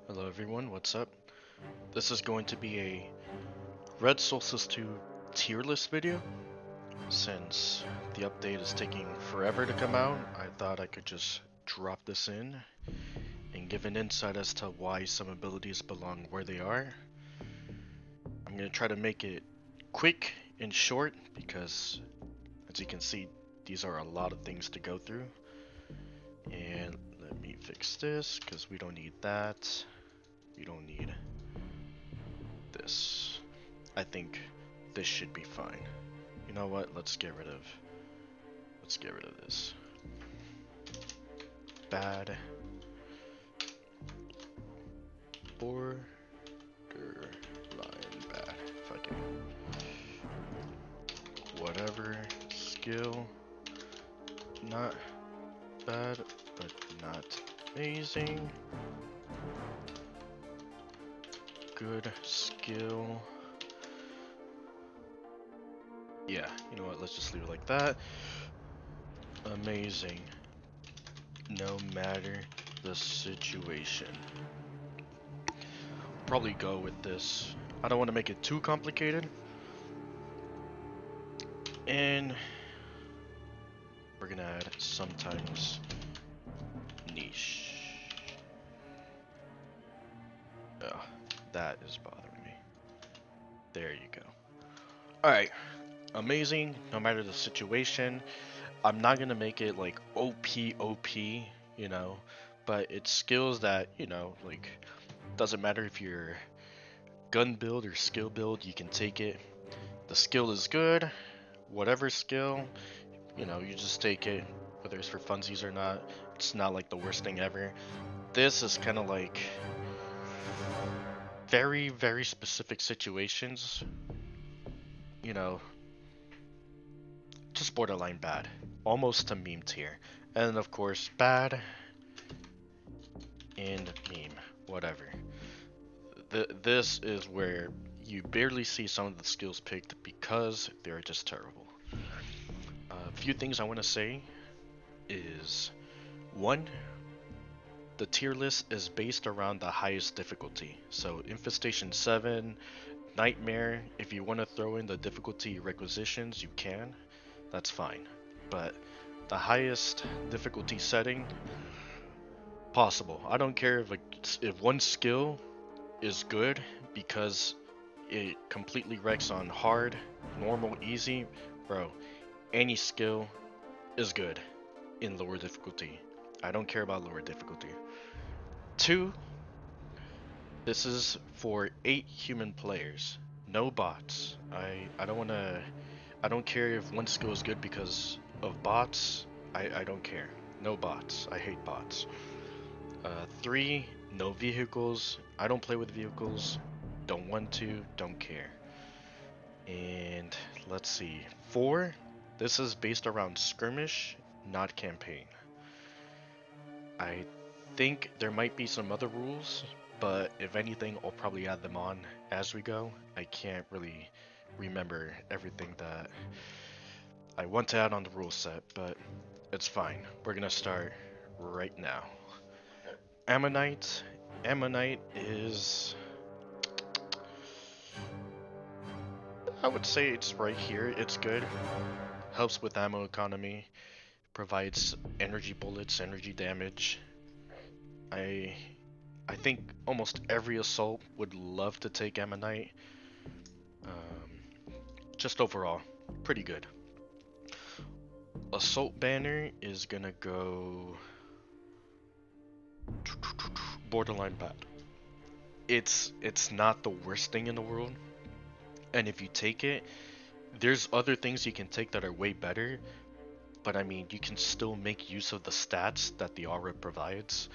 Hello everyone, what's up? This is going to be a Red Solstice 2 tier list video. Since the update is taking forever to come out, I thought I could just drop this in and give an insight as to why some abilities belong where they are. I'm going to try to make it quick and short because, as you can see, these are a lot of things to go through. And let me fix this because we don't need that. We don't need this. I think this should be fine. You know what? Let's get rid of this. Bad borderline bad. Fucking whatever skill. Not bad, but not amazing. Good skill. Yeah, you know what? Let's just leave it like that. Amazing. No matter the situation. Probably go with this. I don't want to make it too complicated. And we're gonna add sometimes niche. Oh, that is bothering me. There you go. Alright. Amazing, no matter the situation. I'm not gonna make it like OP, you know, but it's skills that, you know, like, doesn't matter if you're gun build or skill build, you can take it. The skill is good, whatever skill, you know, you just take it, whether it's for funsies or not. It's not like the worst thing ever. This is kind of like very, very specific situations, you know, just borderline bad, almost to meme tier. And of course, bad and meme, whatever. This is where you barely see some of the skills picked because they're just terrible. A few things I want to say is, one, the tier list is based around the highest difficulty. So Infestation 7, Nightmare, if you want to throw in the difficulty requisitions, you can. That's fine. But the highest difficulty setting possible. I don't care if one skill is good because it completely wrecks on hard, normal, easy. Bro, any skill is good in lower difficulty. I don't care about lower difficulty. 2, this is for 8 human players. No bots. I don't care if one skill is good because of bots. I don't care. No bots. I hate bots. 3, no vehicles. I don't play with vehicles. Don't want to, don't care. And let's see. 4, this is based around skirmish, not campaign. I think there might be some other rules, but if anything, I'll probably add them on as we go. I can't really remember everything that I want to add on the rule set, but it's fine. We're gonna start right now. Ammonite. Ammonite is, I would say it's right here. It's good. Helps with ammo economy. Provides energy bullets, energy damage. I think almost every assault would love to take Ammonite. Just overall, pretty good. Assault banner is gonna go borderline bad. It's not the worst thing in the world, and if you take it, there's other things you can take that are way better. But I mean, you can still make use of the stats that the aura provides.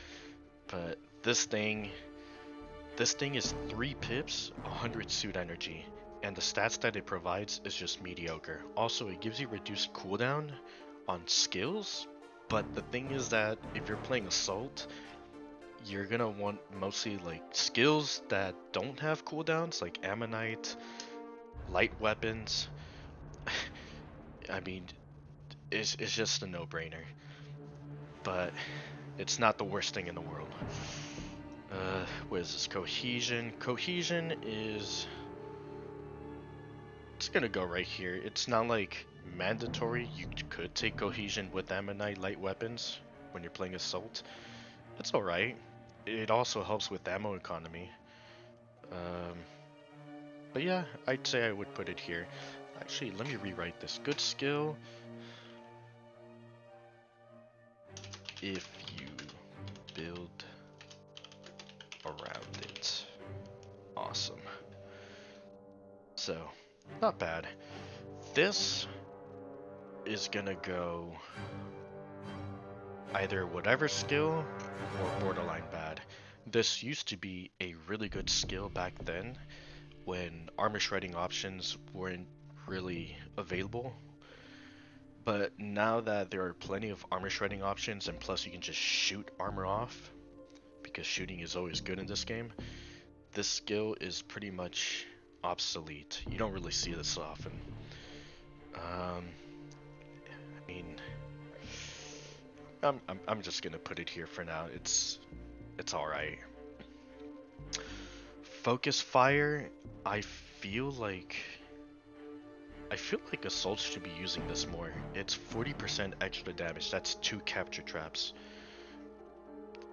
But this thing is 3 pips, 100 suit energy, and the stats that it provides is just mediocre. Also, it gives you reduced cooldown on skills, but the thing is that if you're playing assault, you're gonna want mostly like skills that don't have cooldowns, like Ammonite, light weapons. I mean, it's just a no-brainer, but it's not the worst thing in the world. What is this? Cohesion. Cohesion is... It's gonna go right here. It's not like mandatory. You could take cohesion with ammonite light weapons when you're playing assault. It's alright. It also helps with ammo economy. But yeah, I'd say I would put it here. Actually, let me rewrite this. Good skill. If you build around it. Awesome. So, not bad. This is gonna go either whatever skill or borderline bad. This used to be a really good skill back then when armor shredding options weren't really available. But now that there are plenty of armor shredding options, and plus you can just shoot armor off, because shooting is always good in this game, this skill is pretty much obsolete. You don't really see this often. I mean, I'm just gonna put it here for now. It's alright. Focus fire, I feel like Assault should be using this more. It's 40% extra damage. That's 2 capture traps.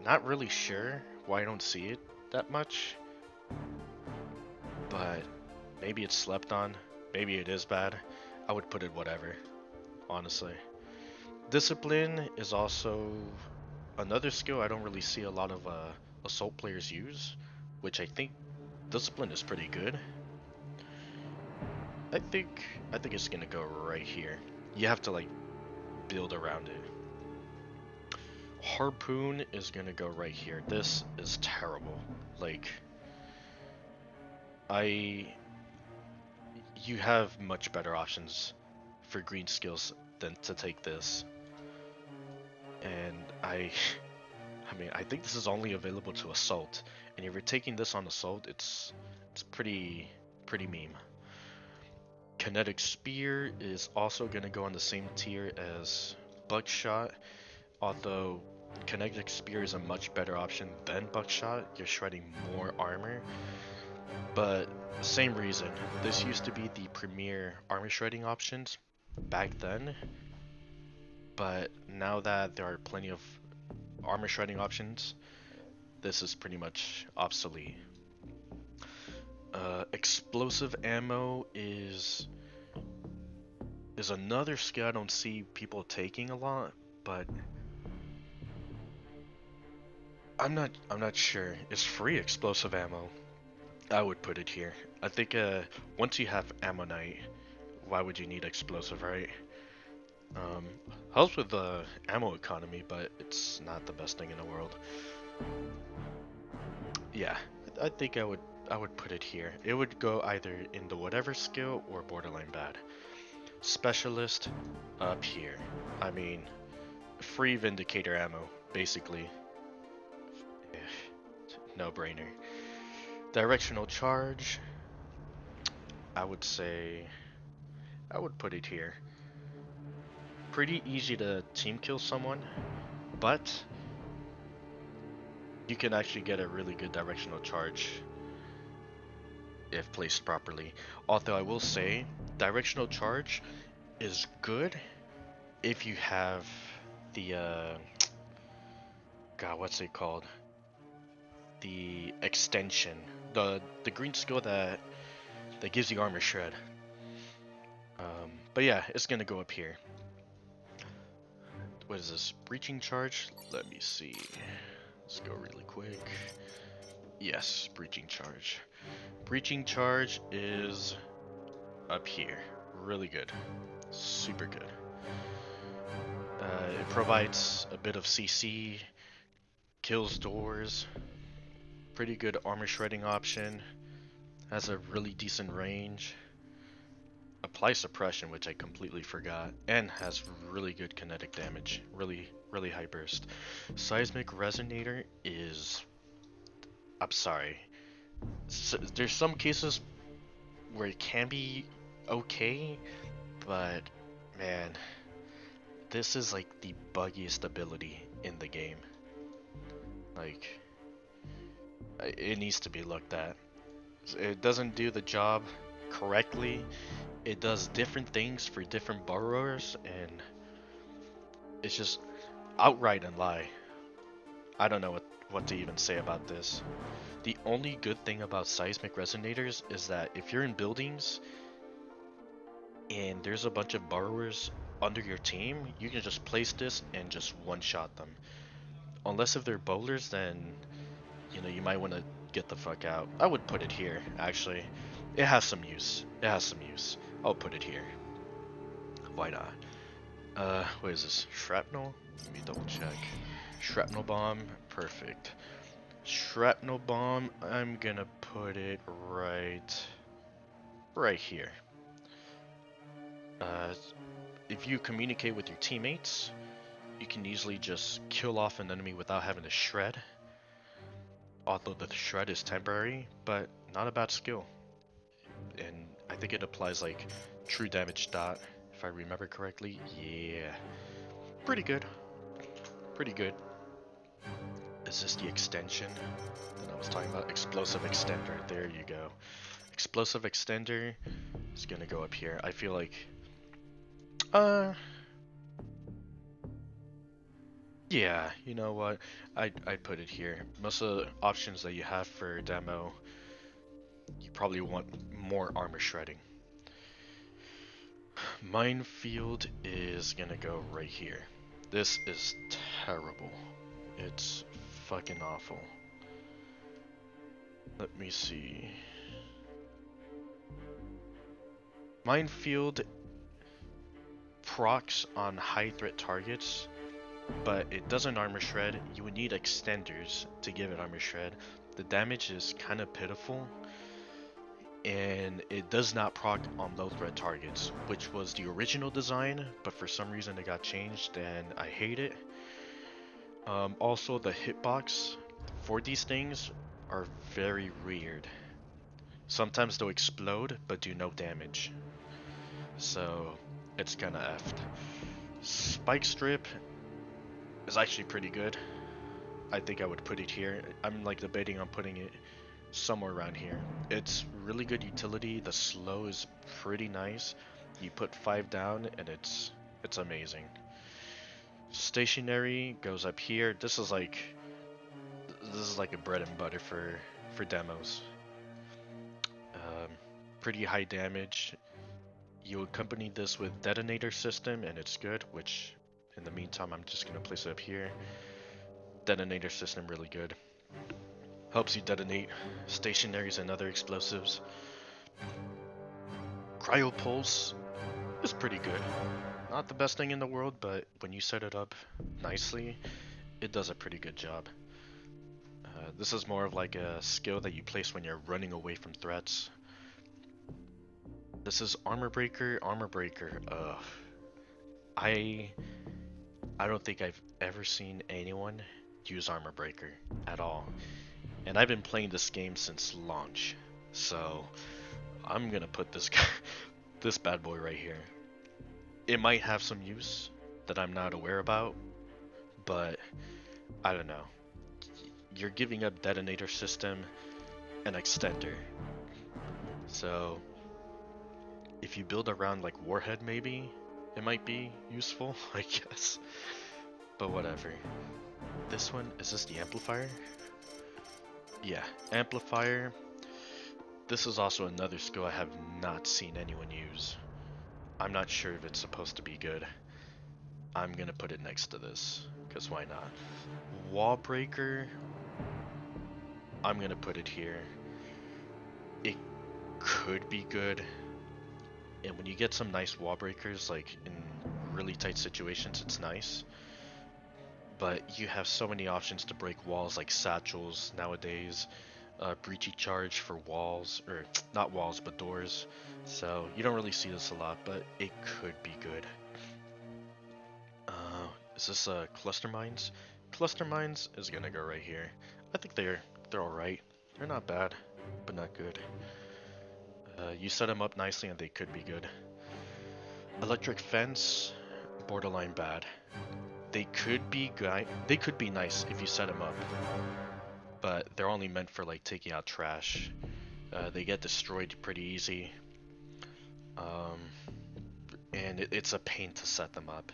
Not really sure why I don't see it that much. But maybe it's slept on. Maybe it is bad. I would put it whatever, honestly. Discipline is also another skill I don't really see a lot of Assault players use, which I think Discipline is pretty good. I think it's gonna go right here. You have to like build around it. Harpoon is gonna go right here. This is terrible. Like, you have much better options for green skills than to take this. And I mean, I think this is only available to Assault. And if you're taking this on Assault, it's pretty meme. Kinetic Spear is also going to go on the same tier as Buckshot, although Kinetic Spear is a much better option than Buckshot. You're shredding more armor, but same reason. This used to be the premier armor shredding options back then, but now that there are plenty of armor shredding options, this is pretty much obsolete. Explosive ammo is another skill I don't see people taking a lot, but I'm not sure. It's free explosive ammo. I would put it here. I think once you have ammonite, why would you need explosive, right? Helps with the ammo economy, but it's not the best thing in the world. Yeah, I think I would put it here. It would go either in the whatever skill or borderline bad. Specialist up here. I mean, free Vindicator ammo, basically. No brainer. Directional charge, I would say I would put it here. Pretty easy to team kill someone, but you can actually get a really good directional charge if placed properly. Although I will say, directional charge is good if you have the God, what's it called? The extension, the green skill that gives you armor shred. But yeah, it's gonna go up here. What is this? Breaching charge? Let me see. Let's go really quick. Yes, breaching charge. Breaching charge is up here. Really good. Super good. It provides a bit of CC, kills doors, pretty good armor shredding option, has a really decent range, apply suppression, which I completely forgot, and has really good kinetic damage, really high burst. Seismic resonator is, I'm sorry, so, there's some cases where it can be okay, but man, this is like the buggiest ability in the game. Like, It needs to be looked at. It doesn't do the job correctly. It does different things for different borrowers, and it's just outright and lie. I don't know what to even say about this. The only good thing about seismic resonators is that if you're in buildings and there's a bunch of borrowers under your team, you can just place this and just one-shot them. Unless if they're bowlers, then you might want to get the fuck out. I would put it here, actually. It has some use. It has some use. I'll put it here. Why not? What is this? Shrapnel? Let me double check. Shrapnel bomb, perfect. Shrapnel bomb, I'm gonna put it right here. Uh, if you communicate with your teammates, you can easily just kill off an enemy without having to shred. Although the shred is temporary, but not a bad skill. And I think it applies like true damage dot, if I remember correctly. Yeah. Pretty good. Pretty good. Is this the extension that I was talking about? Explosive extender. There you go. Explosive extender is gonna go up here. I feel like yeah, you know what? I'd put it here. Most of the options that you have for demo, you probably want more armor shredding. Minefield is gonna go right here. This is terrible. It's fucking awful. Let me see. Minefield procs on high threat targets, but it doesn't armor shred. You would need extenders to give it armor shred. The damage is kind of pitiful, and it does not proc on low threat targets, which was the original design, but for some reason it got changed and I hate it. Also, the hitbox for these things are very weird. Sometimes they'll explode but do no damage, so it's kinda effed. Spike strip is actually pretty good. I think I would put it here. I'm like debating on putting it somewhere around here. It's really good utility. The slow is pretty nice. You put 5 down and it's amazing. Stationary goes up here. This is like a bread and butter for demos. Pretty high damage. You accompany this with detonator system and it's good, which in the meantime I'm just gonna place it up here. Detonator system really good. Helps you detonate stationaries and other explosives. Cryo pulse is pretty good. Not the best thing in the world, but when you set it up nicely, it does a pretty good job. This is more of like a skill that you place when you're running away from threats. This is armor breaker. Armor breaker. I don't think I've ever seen anyone use armor breaker at all. And I've been playing this game since launch, so I'm gonna put this guy, this bad boy right here. It might have some use that I'm not aware about, but I don't know. You're giving up detonator system and extender, so if you build around like Warhead, maybe it might be useful, I guess. But whatever. This one, is this the amplifier? Yeah, amplifier. This is also another skill I have not seen anyone use. I'm not sure if it's supposed to be good. I'm gonna put it next to this, because why not? Wall breaker. I'm gonna put it here. It could be good. And when you get some nice wall breakers, like in really tight situations, it's nice. But you have so many options to break walls, like satchels nowadays, breachy charge for walls, or not walls, but doors. So you don't really see this a lot, but it could be good. Is this cluster mines? Cluster mines is gonna go right here. I think they're all right. They're not bad, but not good. You set them up nicely, and they could be good. Electric fence, borderline bad. They could be nice if you set them up. but they're only meant for like taking out trash. They get destroyed pretty easy, um, and it's a pain to set them up.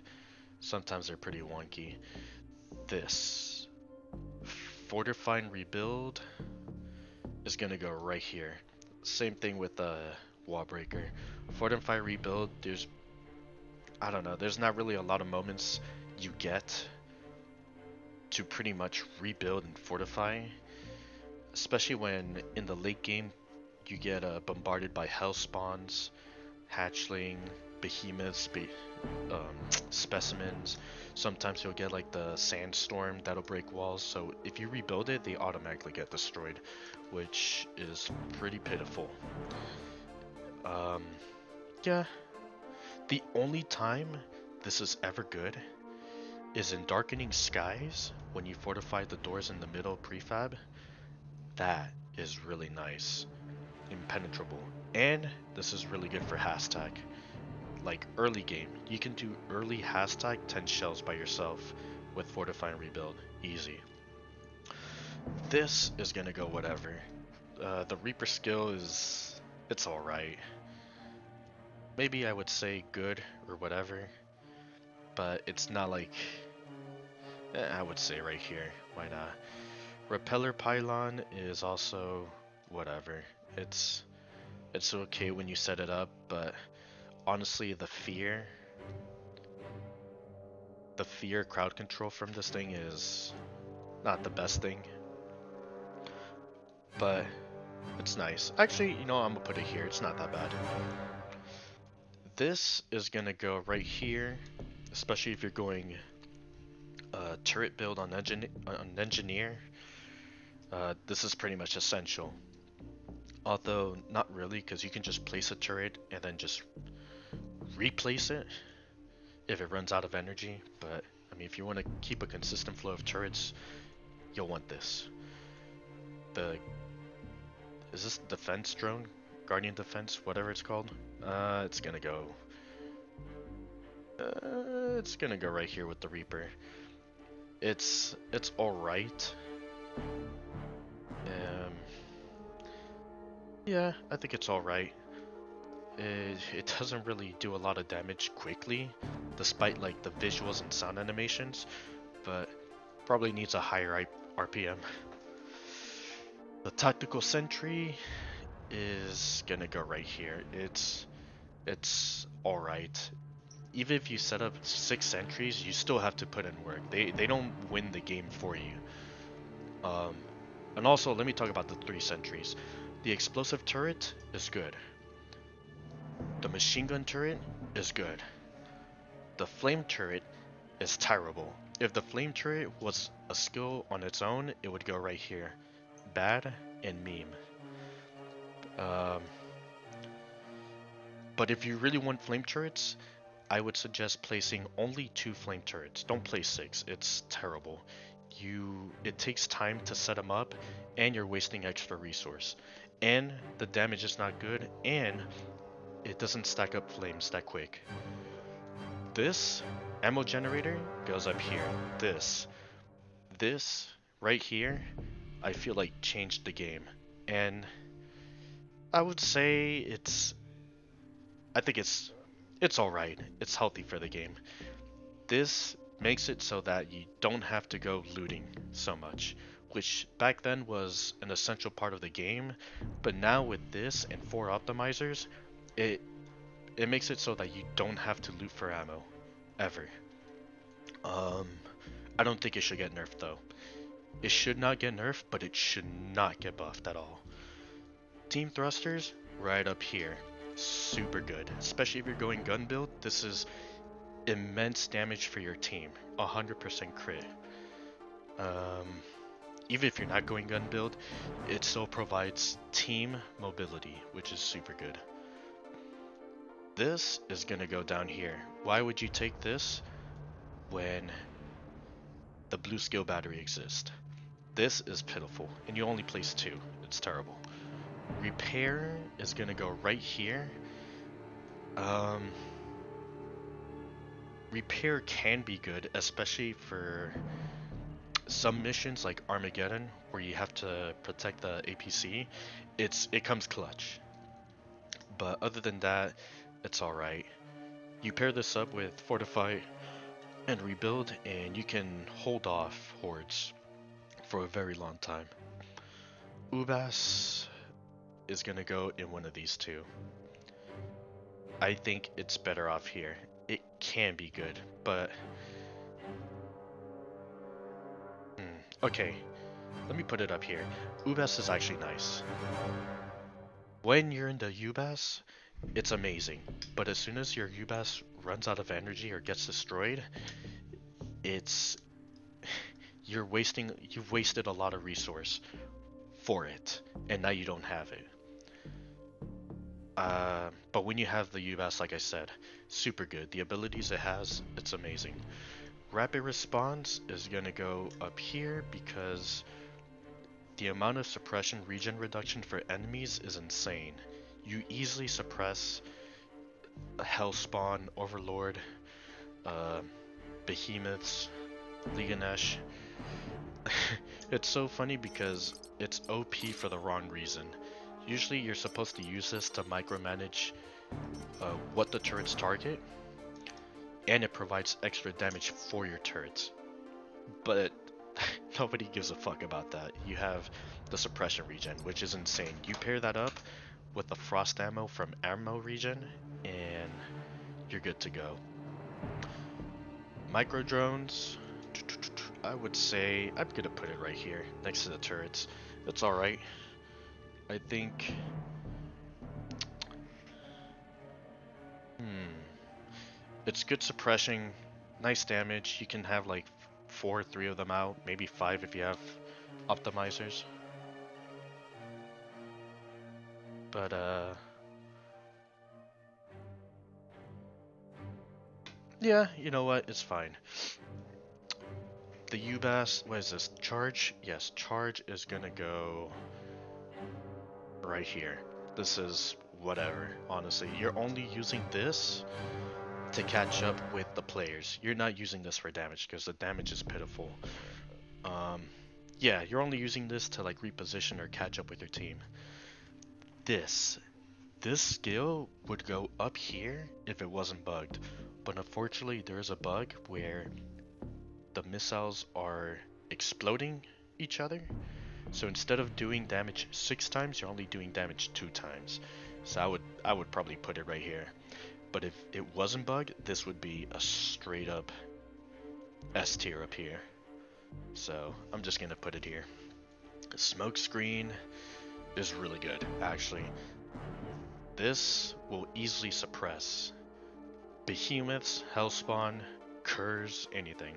Sometimes they're pretty wonky. This fortify and rebuild is gonna go right here. Same thing with the wall breaker. Fortify rebuild. I don't know. There's not really a lot of moments you get to pretty much rebuild and fortify, especially when in the late game you get bombarded by hell spawns, hatchling, behemoths, specimens. Sometimes you'll get like the sandstorm that'll break walls. So if you rebuild it, they automatically get destroyed, which is pretty pitiful. Yeah. The only time this is ever good is in Darkening Skies when you fortify the doors in the middle prefab. That is really nice. Impenetrable. And this is really good for hashtag. Like early game, you can do early hashtag 10 shells by yourself with fortify and rebuild. Easy. This is gonna go whatever. The Reaper skill it's alright. Maybe I would say good or whatever, but it's not like, I would say right here, why not? Repeller pylon is also whatever. It's okay when you set it up, but honestly the fear crowd control from this thing is not the best thing, but it's nice. Actually, you know, I'm gonna put it here. It's not that bad. This is gonna go right here, especially if you're going turret build on engineer. This is pretty much essential. Although not really, because you can just place a turret and then just replace it if it runs out of energy. But I mean, if you want to keep a consistent flow of turrets, you'll want this. Is this defense drone? Guardian defense, whatever it's called. It's gonna go. It's gonna go right here with the Reaper. It's alright. Yeah, I think it's alright. It doesn't really do a lot of damage quickly, despite like the visuals and sound animations, but probably needs a higher RPM. The tactical sentry is gonna go right here. It's alright. Even if you set up 6 sentries, you still have to put in work. They don't win the game for you. And also, let me talk about the 3 sentries. The explosive turret is good. The machine gun turret is good. The flame turret is terrible. If the flame turret was a skill on its own, it would go right here. Bad and meme. But if you really want flame turrets, I would suggest placing only 2 flame turrets. Don't place 6. It's terrible. It takes time to set them up, and you're wasting extra resource. And the damage is not good, and it doesn't stack up flames that quick. This ammo generator goes up here. This right here, I feel like changed the game. And I would say I think it's alright. It's healthy for the game. This makes it so that you don't have to go looting so much, which back then was an essential part of the game, but now with this and 4 optimizers, it makes it so that you don't have to loot for ammo ever. I don't think it should get nerfed though. It should not get nerfed, but it should not get buffed at all. Team thrusters right up here, super good, especially if you're going gun build. This is immense damage for your team, 100% crit. Even if you're not going gun build, it still provides team mobility, which is super good. This is gonna go down here. Why would you take this when the blue skill battery exists? This is pitiful, and you only place 2. It's terrible. Repair is gonna go right here. Repair can be good, especially for Some missions like Armageddon, where you have to protect the APC, it comes clutch. But other than that, it's alright. You pair this up with Fortify and Rebuild, and you can hold off hordes for a very long time. Ubas is gonna go in one of these two. I think it's better off here. It can be good, but... Okay, let me put it up here. Ubas is actually nice. When you're in the Ubas, it's amazing. But as soon as your Ubas runs out of energy or gets destroyed, it's... you've wasted a lot of resource for it, and now you don't have it. But when you have the UBAS, like I said, super good. The abilities it has, it's amazing. Rapid response is gonna go up here because the amount of suppression regen reduction for enemies is insane. You easily suppress a Hellspawn, Overlord, Behemoths, Liganesh. It's so funny because it's OP for the wrong reason. Usually you're supposed to use this to micromanage what the turrets target, and it provides extra damage for your turrets. But nobody gives a fuck about that. You have the suppression regen, which is insane. You pair that up with the frost ammo from ammo regen, and you're good to go. Micro drones, I would say I'm gonna put it right here next to the turrets. It's alright. I think... It's good suppression, nice damage. You can have like 3 of them out, maybe 5 if you have optimizers. But yeah, you know what? It's fine. The UBAS, what is this? Charge? Yes, charge is gonna go right here. This is whatever, honestly. You're only using this to catch up with the players. You're not using this for damage because the damage is pitiful. Yeah, you're only using this to like reposition or catch up with your team. This skill would go up here if it wasn't bugged, but unfortunately there's a bug where the missiles are exploding each other. So instead of doing damage 6 times, you're only doing damage 2 times. So I would probably put it right here. But if it wasn't bugged, this would be a straight up S tier up here. So I'm just gonna put it here. The smoke screen is really good, actually. This will easily suppress behemoths, hellspawn, curs, anything.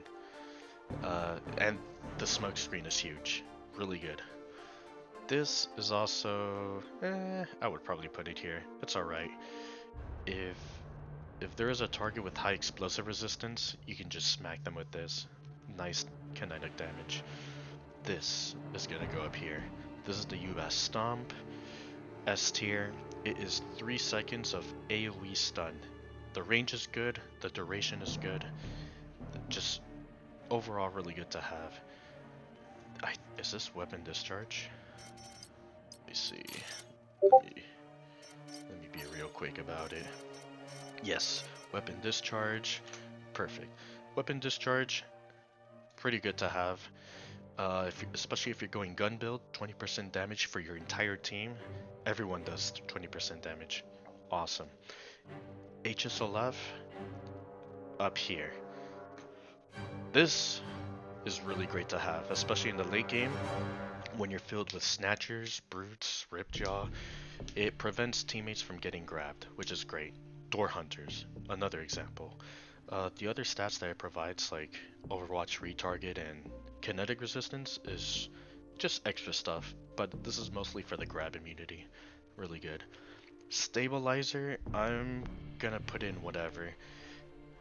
And the smoke screen is huge, really good. This is also, I would probably put it here. It's alright. If there is a target with high explosive resistance, you can just smack them with this. Nice kinetic damage. This is gonna go up here. This is the UBAS Stomp, S tier. It is 3 seconds of AoE stun. The range is good, the duration is good. Just overall really good to have. Is this weapon discharge? Let me see. Let me be real quick about it. Yes, weapon discharge, perfect. Weapon discharge, pretty good to have. Especially if you're going gun build, 20% damage for your entire team. Everyone does 20% damage. Awesome. HSOLF, up here. This is really great to have, especially in the late game when you're filled with snatchers, brutes, ripjaw. It prevents teammates from getting grabbed, which is great. Door hunters, another example. The other stats that it provides, like Overwatch retarget and kinetic resistance, is just extra stuff, but this is mostly for the grab immunity. Really good. Stabilizer, I'm gonna put in whatever.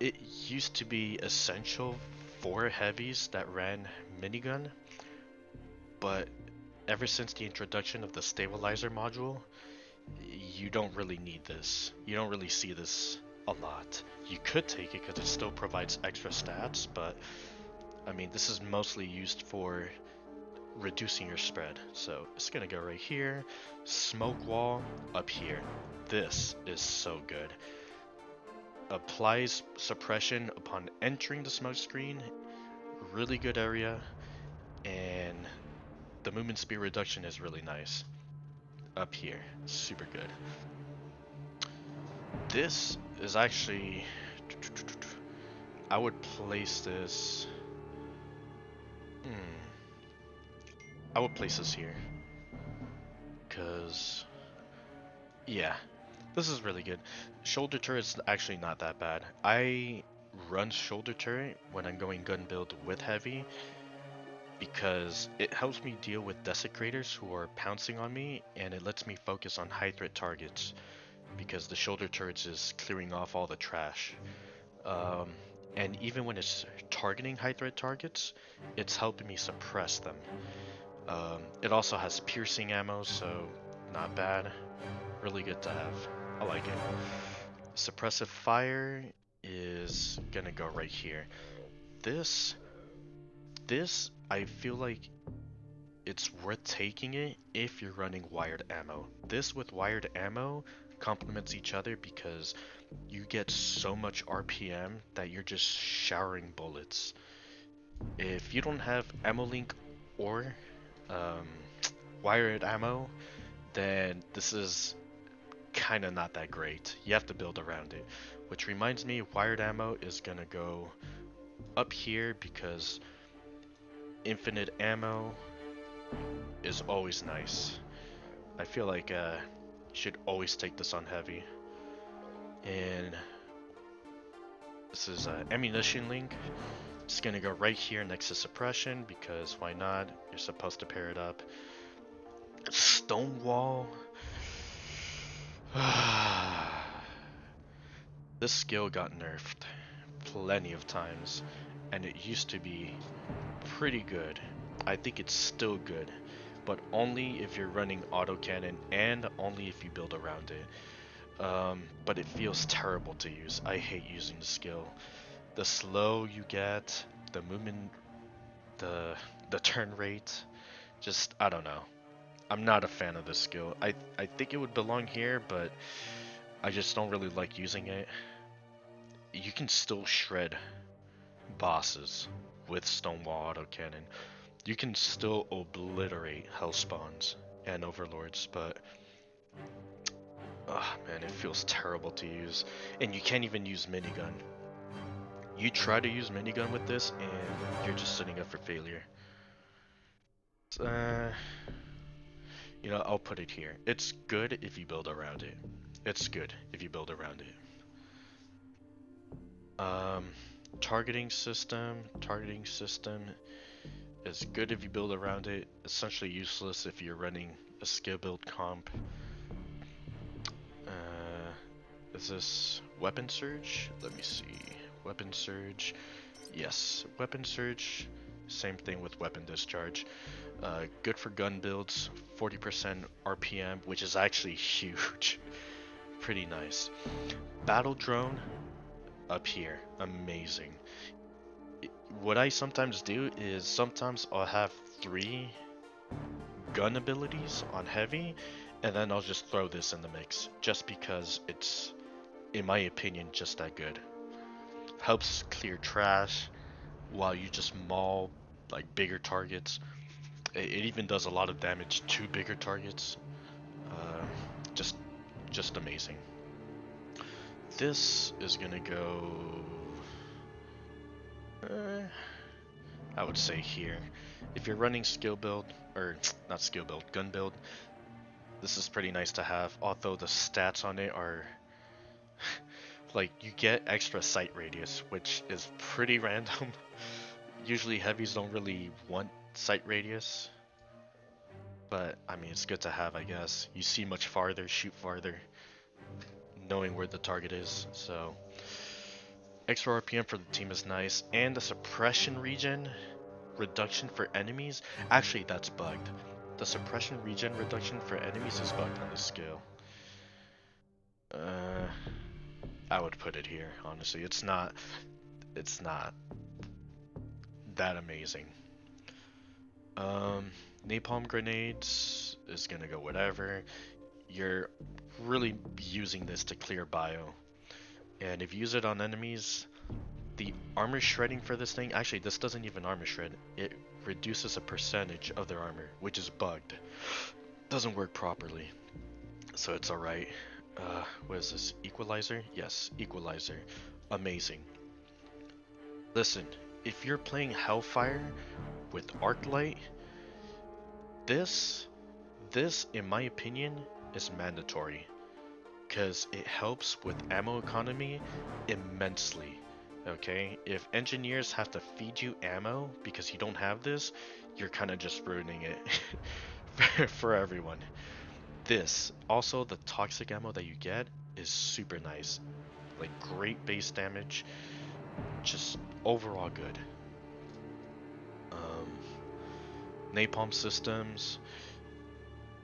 It used to be essential for heavies that ran minigun, but ever since the introduction of the stabilizer module, you don't really need this. You don't really see this a lot. You could take it because it still provides extra stats, but I mean, this is mostly used for reducing your spread. So it's gonna go right here. Smoke wall up here. This is so good. Applies suppression upon entering the smoke screen. Really good area. And the movement speed reduction is really nice. Up here. Super good. This is actually... I would place this... I would place this here. Because... yeah. This is really good. Shoulder turret's actually not that bad. I run shoulder turret when I'm going gun build with heavy because it helps me deal with desecrators who are pouncing on me, and it lets me focus on high threat targets because the shoulder turrets is clearing off all the trash. Um, and even when it's targeting high threat targets, it's helping me suppress them. It also has piercing ammo, so not bad. Really good to have. I like it. Suppressive fire is gonna go right here. This I feel like it's worth taking it if you're running wired ammo. This with wired ammo complements each other because you get so much RPM that you're just showering bullets. If you don't have ammo link or um, wired ammo, then this is kind of not that great. You have to build around it. Which reminds me, wired ammo is gonna go up here because infinite ammo is always nice. I feel like you should always take this on heavy. And this is ammunition link. It's gonna go right here next to suppression because why not? You're supposed to pair it up. Stonewall. This skill got nerfed plenty of times, and it used to be pretty good. I think it's still good, but only if you're running autocannon and only if you build around it. But it feels terrible to use. I hate using the skill. The slow you get, the movement, the turn rate, just I don't know. I'm not a fan of this skill. I think it would belong here, but I just don't really like using it. You can still shred bosses with Stonewall autocannon. You can still obliterate hellspawns and overlords, but oh man, it feels terrible to use. And you can't even use minigun. You try to use minigun with this and you're just setting up for failure. You know, I'll put it here. It's good if you build around it. It's good if you build around it. Targeting system is good if you build around it. Essentially useless if you're running a skill build comp. Is this weapon surge? Let me see. Weapon surge. Yes, weapon surge. Same thing with weapon discharge. Good for gun builds. 40% RPM, which is actually huge. Pretty nice. Battle drone up here. Amazing. What I sometimes do is sometimes I'll have 3 gun abilities on heavy, and then I'll just throw this in the mix just because it's, in my opinion, just that good. Helps clear trash while you just maul like bigger targets. It even does a lot of damage to bigger targets. Uh, just amazing. This is gonna go I would say here. If you're running skill build, or not skill build, gun build, this is pretty nice to have, although the stats on it are like you get extra sight radius, which is pretty random. Usually heavies don't really want sight radius, but I mean it's good to have, I guess. You see much farther, shoot farther, knowing where the target is, so extra RPM for the team is nice, and the suppression regen reduction for enemies, actually that's bugged. The suppression regen reduction for enemies is bugged on this skill. I would put it here, honestly. It's not that amazing. Um, Napalm grenades is gonna go whatever. You're really using this to clear bio. And if you use it on enemies, the armor shredding for this thing, actually this doesn't even armor shred. It reduces a percentage of their armor, which is bugged. Doesn't work properly. So it's alright. What is this? Equalizer? Yes, equalizer. Amazing. Listen, if you're playing Hellfire with Arclight, this, in my opinion, is mandatory. Because it helps with ammo economy immensely. Okay? If engineers have to feed you ammo because you don't have this, you're kind of just ruining it for everyone. This, also the toxic ammo that you get, is super nice. Like, great base damage, just overall good. Napalm systems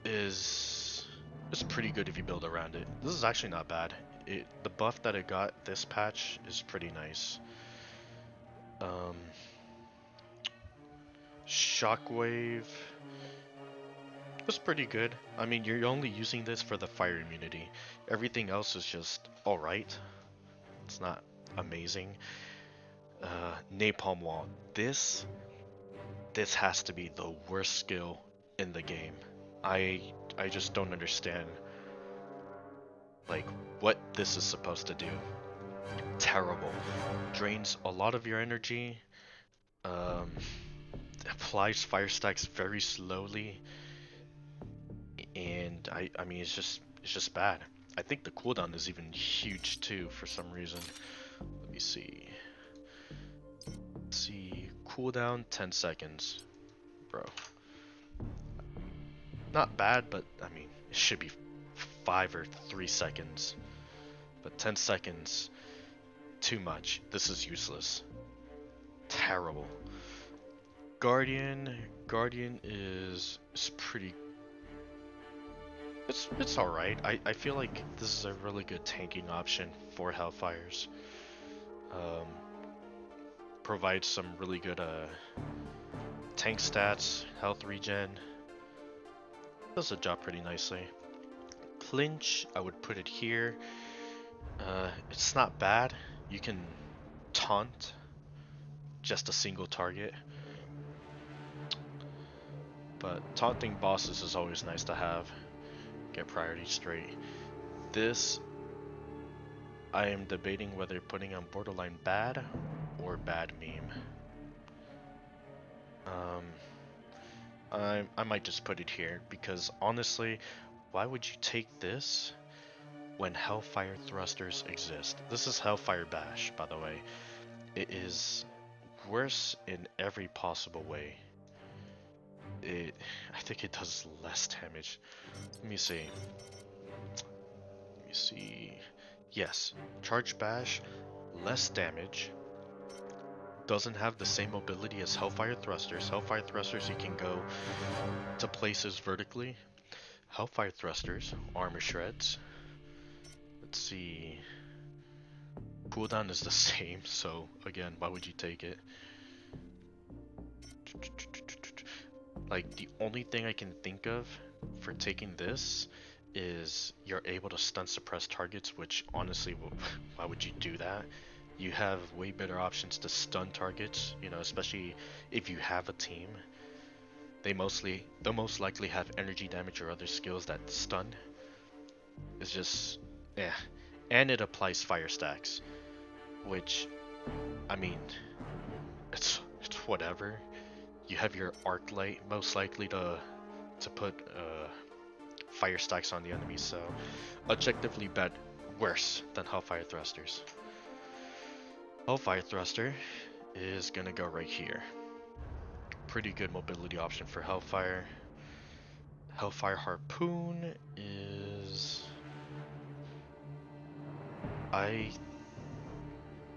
is pretty good if you build around it. This is actually not bad. The buff that it got this patch is pretty nice. Shockwave was pretty good. I mean, you're only using this for the fire immunity. Everything else is just alright. It's not amazing. Napalm wall. This has to be the worst skill in the game. I just don't understand like what this is supposed to do. Terrible. Drains a lot of your energy. Um, Applies fire stacks very slowly, and I mean it's just bad. I think the cooldown is even huge too for some reason. Let me see. Let's see, cooldown 10 seconds, bro. Not bad, but I mean it should be 5 or 3 seconds. But 10 seconds, too much. This is useless. Terrible. Guardian is pretty. It's all right. I feel like this is a really good tanking option for Hellfires. Provides some really good tank stats, health regen. Does the job pretty nicely. Clinch, I would put it here. It's not bad. You can taunt just a single target. But taunting bosses is always nice to have. Get priority straight. This, I am debating whether putting on borderline bad or bad meme. I might just put it here because honestly, why would you take this when Hellfire thrusters exist? This is Hellfire Bash, by the way. It is worse in every possible way. I think it does less damage. Let me see. Yes, Charge Bash, less damage. Doesn't have the same mobility as Hellfire Thrusters. Hellfire Thrusters, you can go to places vertically. Hellfire Thrusters, armor shreds. Let's see. Cooldown is the same, so again, why would you take it? Like, the only thing I can think of for taking this is you're able to stun suppress targets, which honestly, why would you do that? You have way better options to stun targets, you know, especially if you have a team. They'll most likely have energy damage or other skills that stun. It's just, yeah. And it applies fire stacks, which, I mean, it's whatever. You have your arc light most likely to put fire stacks on the enemy, so objectively worse than Hellfire Thrusters. Hellfire Thruster is gonna go right here. Pretty good mobility option for Hellfire. Hellfire Harpoon is...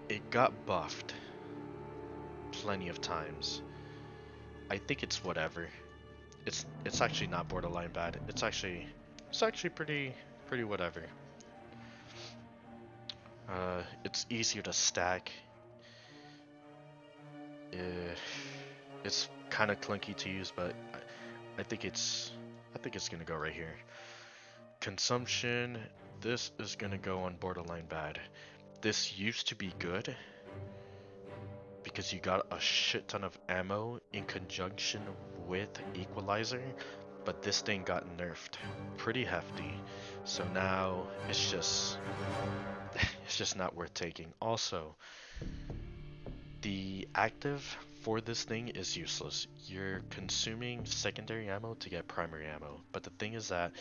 It got buffed plenty of times. I think it's whatever. It's actually not borderline bad. It's actually pretty whatever. It's easier to stack. Eh, it's kind of clunky to use, but I think it's gonna go right here. Consumption. This is gonna go on borderline bad. This used to be good because you got a shit ton of ammo in conjunction with equalizer, but this thing got nerfed pretty hefty. So now it's just not worth taking. Also, the active for this thing is useless. You're consuming secondary ammo to get primary ammo, but the thing is that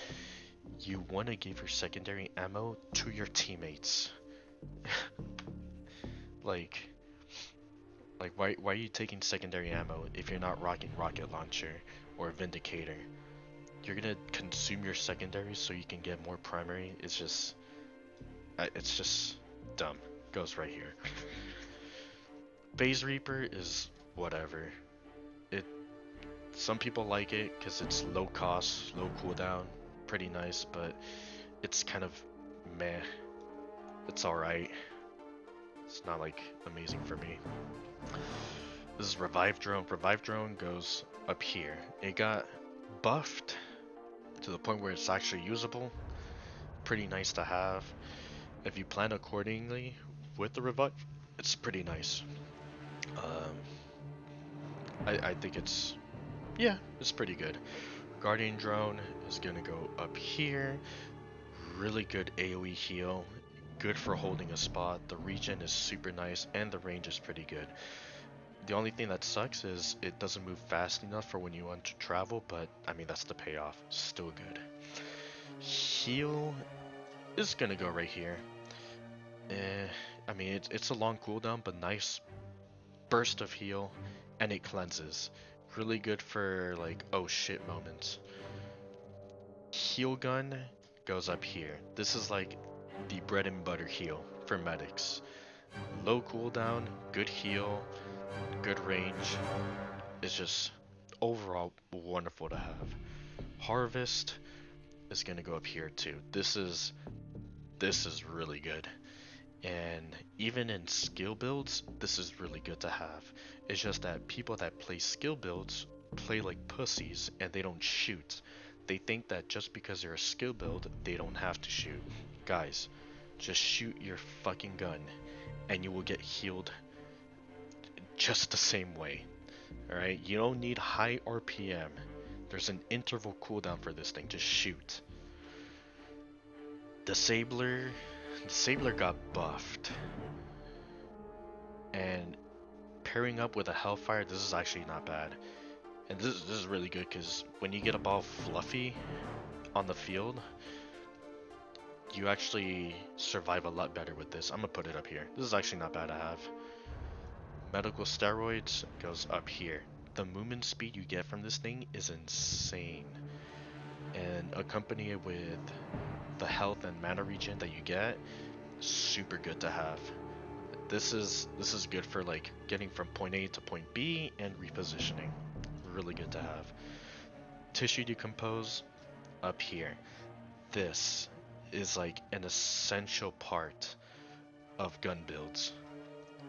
you want to give your secondary ammo to your teammates. like why are you taking secondary ammo if you're not rocking rocket launcher or vindicator? You're gonna consume your secondary so you can get more primary. It's just dumb. Goes right here. Phase Reaper is whatever. It Some people like it because it's low cost, low cooldown, pretty nice, but it's kind of meh. It's alright. It's not like amazing for me. This is Revive Drone. Revive Drone goes up here. It got buffed to the point where it's actually usable. Pretty nice to have. If you plan accordingly with the Revive, it's pretty nice. I think it's pretty good. Guardian Drone is gonna go up here. Really good AoE heal. Good for holding a spot. The regen is super nice and the range is pretty good. The only thing that sucks is it doesn't move fast enough for when you want to travel, but I mean that's the payoff. Still good. Heal is gonna go right here. I mean it's a long cooldown, but nice burst of heal, and it cleanses. Really good for like oh shit moments. Heal gun goes up here. This is like the bread and butter heal for medics. Low cooldown, good heal, good range. It's just overall wonderful to have. Harvest is gonna go up here too. This is really good. And even in skill builds, this is really good to have. It's just that people that play skill builds play like pussies and they don't shoot. They think that just because they're a skill build, they don't have to shoot. Guys, just shoot your fucking gun and you will get healed just the same way. Alright, you don't need high RPM. There's an interval cooldown for this thing, just shoot. The Sabler got buffed. And pairing up with a Hellfire, this is actually not bad. And this is really good because when you get a ball fluffy on the field, you actually survive a lot better with this. I'm gonna put it up here. This is actually not bad to have. Medical steroids goes up here. The movement speed you get from this thing is insane. And accompany it with the health and mana regen that you get, super good to have. This is good for like getting from point A to point B and repositioning. Really good to have. Tissue decompose up here. This is like an essential part of gun builds,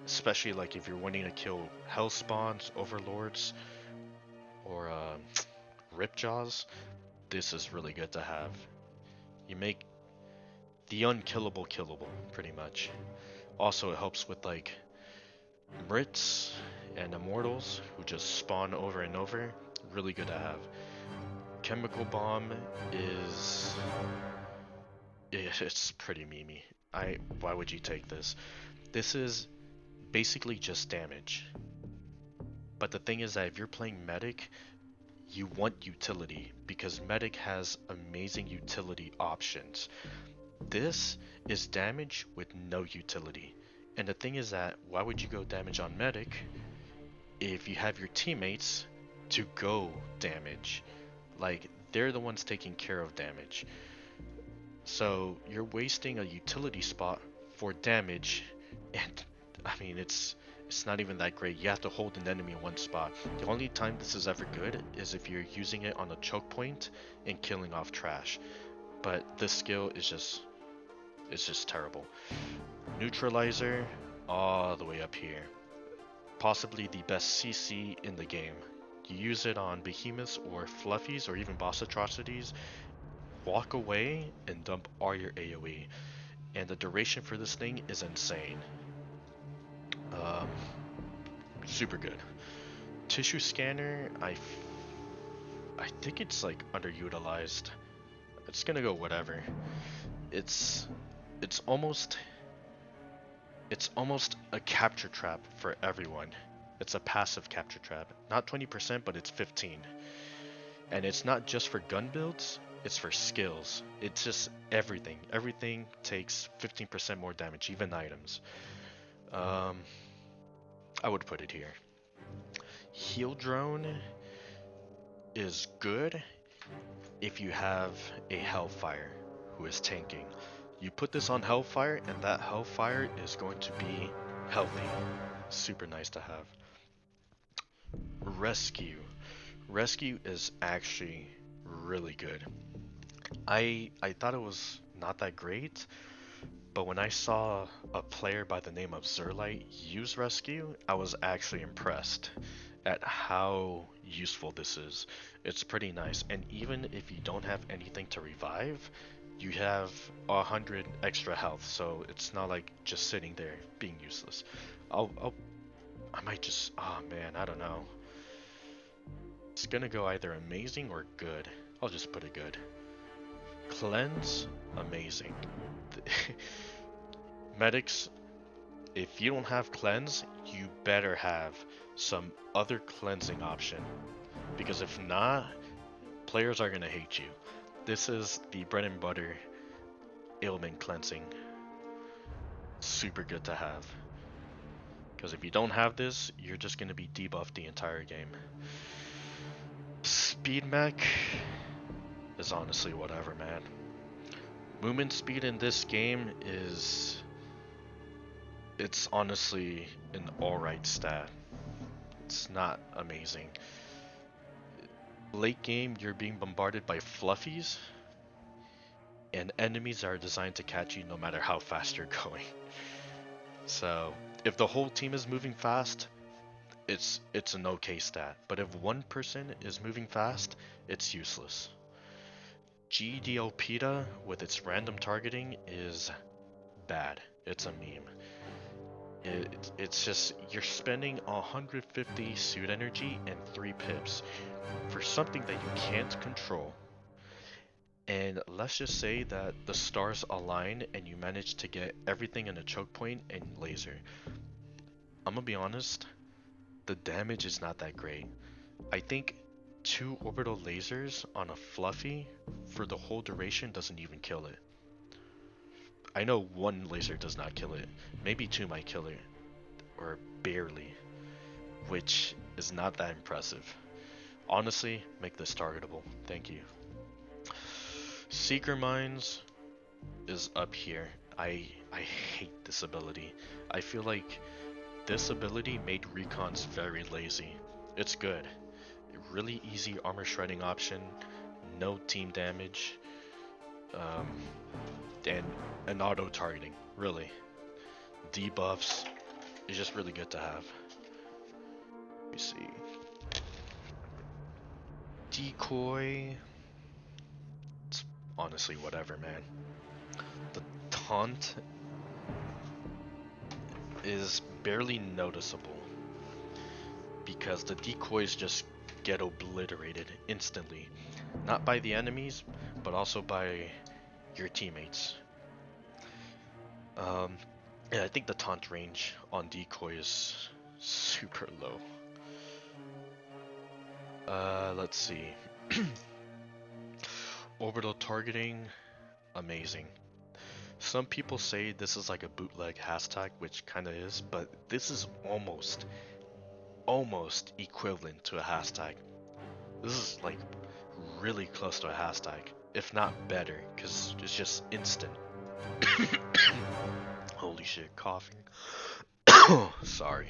especially like if you're wanting to kill hell spawns, overlords, or ripjaws. This is really good to have. You make the unkillable killable, pretty much. Also, it helps with like Brits and Immortals who just spawn over and over. Really good to have. Chemical Bomb is... it's pretty memey. Why would you take this? This is basically just damage. But the thing is that if you're playing Medic, you want utility because Medic has amazing utility options. This is damage with no utility. And the thing is that why would you go damage on Medic if you have your teammates to go damage? Like, they're the ones taking care of damage. So you're wasting a utility spot for damage, and I mean it's not even that great. You have to hold an enemy in one spot. The only time this is ever good is if you're using it on a choke point and killing off trash. But this skill is just terrible. Neutralizer all the way up here. possibly the best CC in the game. You use it on behemoths or fluffies or even boss atrocities. Walk away and dump all your AoE. And the duration for this thing is insane. Um, Super good. Tissue scanner, I think it's like underutilized. It's gonna go whatever. It's it's almost it's almost a capture trap for everyone. It's a passive capture trap. Not 20%, but it's 15. And it's not just for gun builds, it's for skills. It's just everything. Everything takes 15% more damage, even items. Um, I would put it here. Heal drone is good if you have a Hellfire who is tanking. You put this on Hellfire, and that Hellfire is going to be healthy. Super nice to have. Rescue. Rescue is actually really good. I thought it was not that great, but when I saw a player by the name of Zerlite use Rescue, I was actually impressed at how useful this is. It's pretty nice, and even if you don't have anything to revive, you have 100 extra health, so it's not like just sitting there being useless. I might just, oh man, I don't know. It's gonna go either amazing or good. I'll just put it good. Cleanse, amazing. Medics, if you don't have cleanse, you better have some other cleansing option. Because if not, players are gonna hate you. This is the bread and butter ailment cleansing. Super good to have. Because if you don't have this, you're just gonna be debuffed the entire game. Speed mech is honestly whatever, man. Movement speed in this game is... it's honestly an alright stat. It's not amazing. Late game, you're being bombarded by fluffies, and enemies are designed to catch you no matter how fast you're going. So, if the whole team is moving fast, it's an okay stat. But if one person is moving fast, it's useless. GDO PETA with its random targeting is bad. It's a meme. It's just, you're spending 150 suit energy and 3 pips for something that you can't control. And let's just say that the stars align and you manage to get everything in a choke point and laser. I'm gonna be honest, the damage is not that great. I think 2 orbital lasers on a fluffy for the whole duration doesn't even kill it. I know 1 laser does not kill it. Maybe 2 might kill it. Or barely. Which is not that impressive. Honestly, make this targetable. Thank you. Seeker Mines is up here. I hate this ability. I feel like this ability made recons very lazy. It's good. Really easy armor shredding option, no team damage, and an auto targeting. Really, debuffs is just really good to have. Let me see. Decoy. It's honestly whatever, man. The taunt is barely noticeable because the decoys just get obliterated instantly. Not by the enemies, but also by your teammates. Yeah, I think the taunt range on decoy is super low. Let's see. Orbital targeting, amazing. Some people say this is like a bootleg hashtag, which kinda is, but this is almost equivalent to a hashtag. This is like really close to a hashtag, if not better, because it's just instant. Holy shit, coughing. Sorry.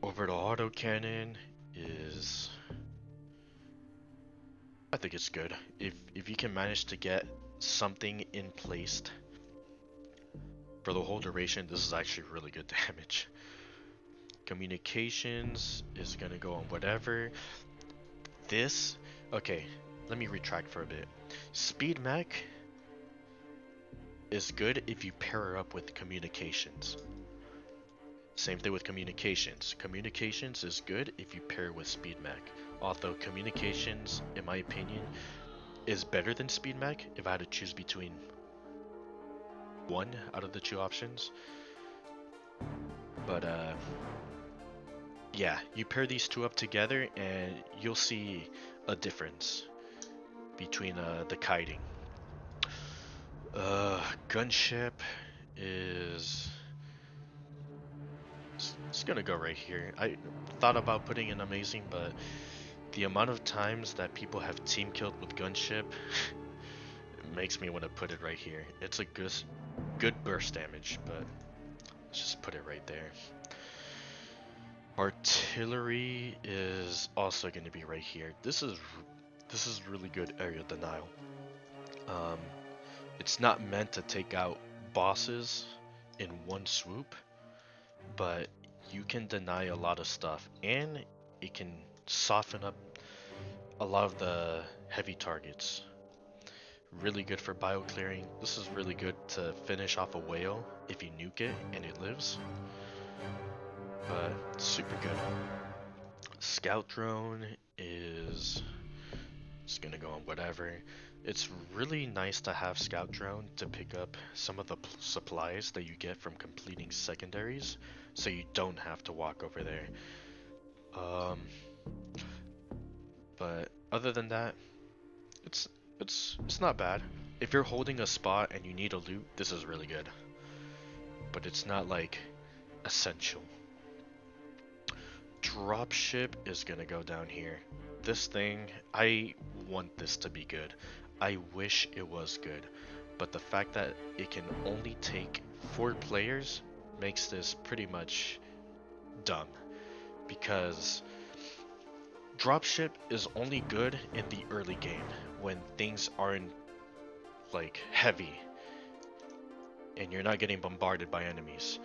Orbital autocannon is... I think it's good. If you can manage to get something in place for the whole duration, this is actually really good damage. Communications is gonna go on whatever. This, okay, let me retract for a bit. Speed mech is good if you pair her up with communications. Same thing with communications. Communications is good if you pair with speed mech. Although communications, in my opinion, is better than speed mech if I had to choose between one out of the two options. But yeah, you pair these two up together and you'll see a difference between the kiting. Gunship is it's gonna go right here. I thought about putting in amazing, but the amount of times that people have team killed with gunship it makes me want to put it right here. It's a good burst damage, but let's just put it right there. Artillery is also going to be right here. This is really good area denial. Um, it's not meant to take out bosses in one swoop, but you can deny a lot of stuff, and it can soften up a lot of the heavy targets. Really good for bio clearing. This is really good to finish off a whale if you nuke it and it lives. But super good. Scout drone is just gonna go on whatever. It's really nice to have scout drone to pick up some of the supplies that you get from completing secondaries, so you don't have to walk over there. But other than that, it's it's not bad. If you're holding a spot and you need a loot, this is really good. But it's not like essential. Dropship is gonna go down here. This thing, I want this to be good. I wish it was good. But the fact that it can only take 4 players makes this pretty much dumb. Because dropship is only good in the early game when things aren't like heavy and you're not getting bombarded by enemies.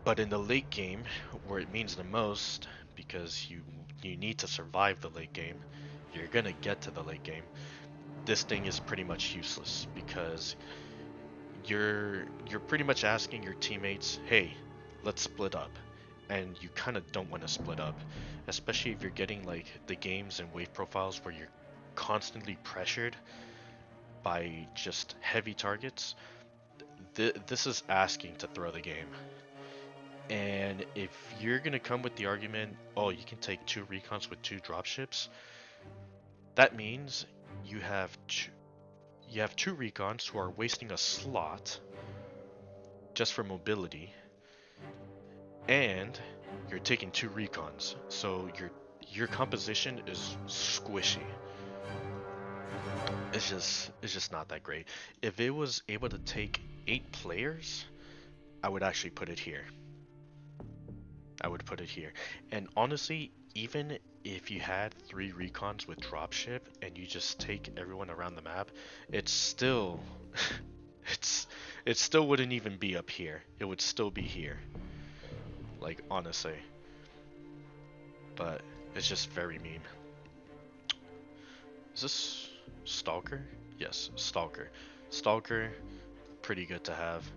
But in the late game, where it means the most, because you need to survive the late game, you're gonna get to the late game. This thing is pretty much useless because you're pretty much asking your teammates, "Hey, let's split up," and you kind of don't want to split up, especially if you're getting like the games and wave profiles where you're constantly pressured by just heavy targets. This is asking to throw the game. And if you're gonna come with the argument, oh, you can take 2 recons with 2 dropships, that means you have two recons who are wasting a slot just for mobility, and you're taking 2 recons, so your composition is squishy. It's just not that great. If it was able to take 8 players, I would actually put it here. I would put it here. And honestly, even if you had 3 recons with dropship and you just take everyone around the map, it's still it still wouldn't even be up here. It would still be here. Like honestly. But it's just very meme. Is this Stalker? Yes, Stalker. Stalker, pretty good to have.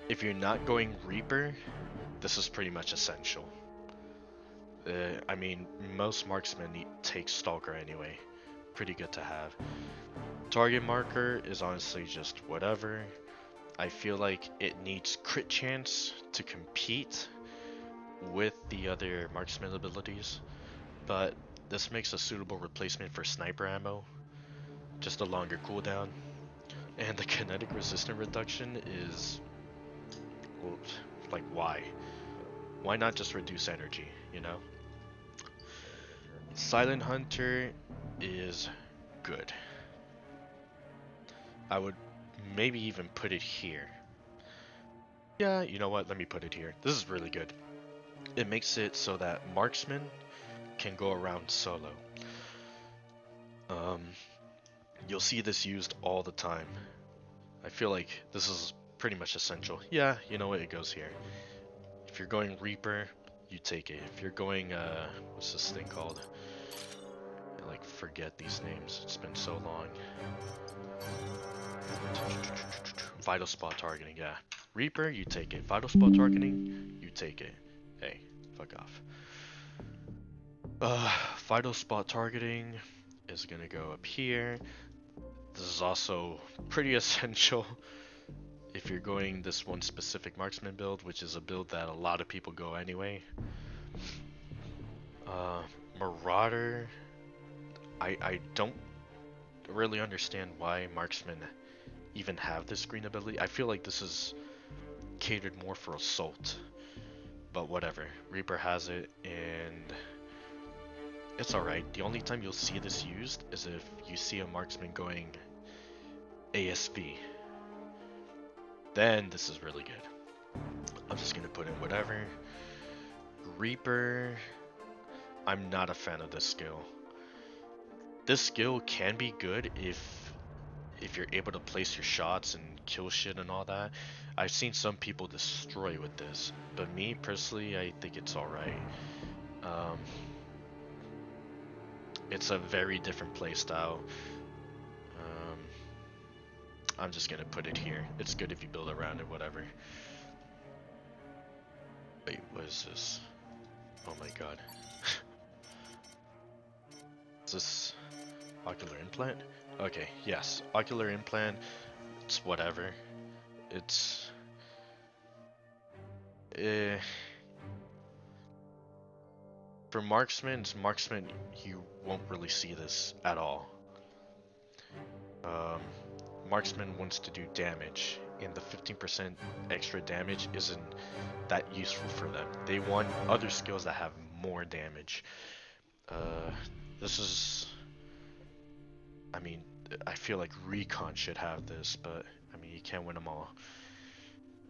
If you're not going Reaper, this is pretty much essential. I mean, most marksmen take Stalker anyway. Pretty good to have. Target marker is honestly just whatever. I feel like it needs crit chance to compete with the other marksman abilities, but this makes a suitable replacement for sniper ammo. Just a longer cooldown. And the kinetic resistance reduction is, well, like, why? Why not just reduce energy, you know? Silent Hunter is good. I would maybe even put it here. Yeah, you know what? Let me put it here. This is really good. It makes it so that marksmen can go around solo. You'll see this used all the time. I feel like this is pretty much essential. Yeah, you know what? It goes here. If you're going Reaper, you take it. If you're going, what's this thing called? I like forget these names. It's been so long. Vital spot targeting, yeah. Reaper, you take it. Vital spot targeting, you take it. Hey, fuck off. Vital spot targeting is gonna go up here. This is also pretty essential if you're going this one specific marksman build, which is a build that a lot of people go anyway. Marauder, I don't really understand why marksmen even have this green ability. I feel like this is catered more for assault, but whatever. Reaper has it, and it's alright. The only time you'll see this used is if you see a marksman going ASV. Then this is really good. I'm just gonna put in whatever. Reaper, I'm not a fan of this skill. This skill can be good if you're able to place your shots and kill shit and all that. I've seen some people destroy with this, but me personally, I think it's alright. It's a very different playstyle. I'm just gonna put it here. It's good if you build around it, whatever. Wait, what is this? Oh my god. Is this ocular implant? Okay, yes. Ocular implant, it's whatever. It's... For marksman, you won't really see this at all. Marksman wants to do damage, and the 15% extra damage isn't that useful for them. They want other skills that have more damage. This is... I mean, I feel like Recon should have this, but I mean, you can't win them all.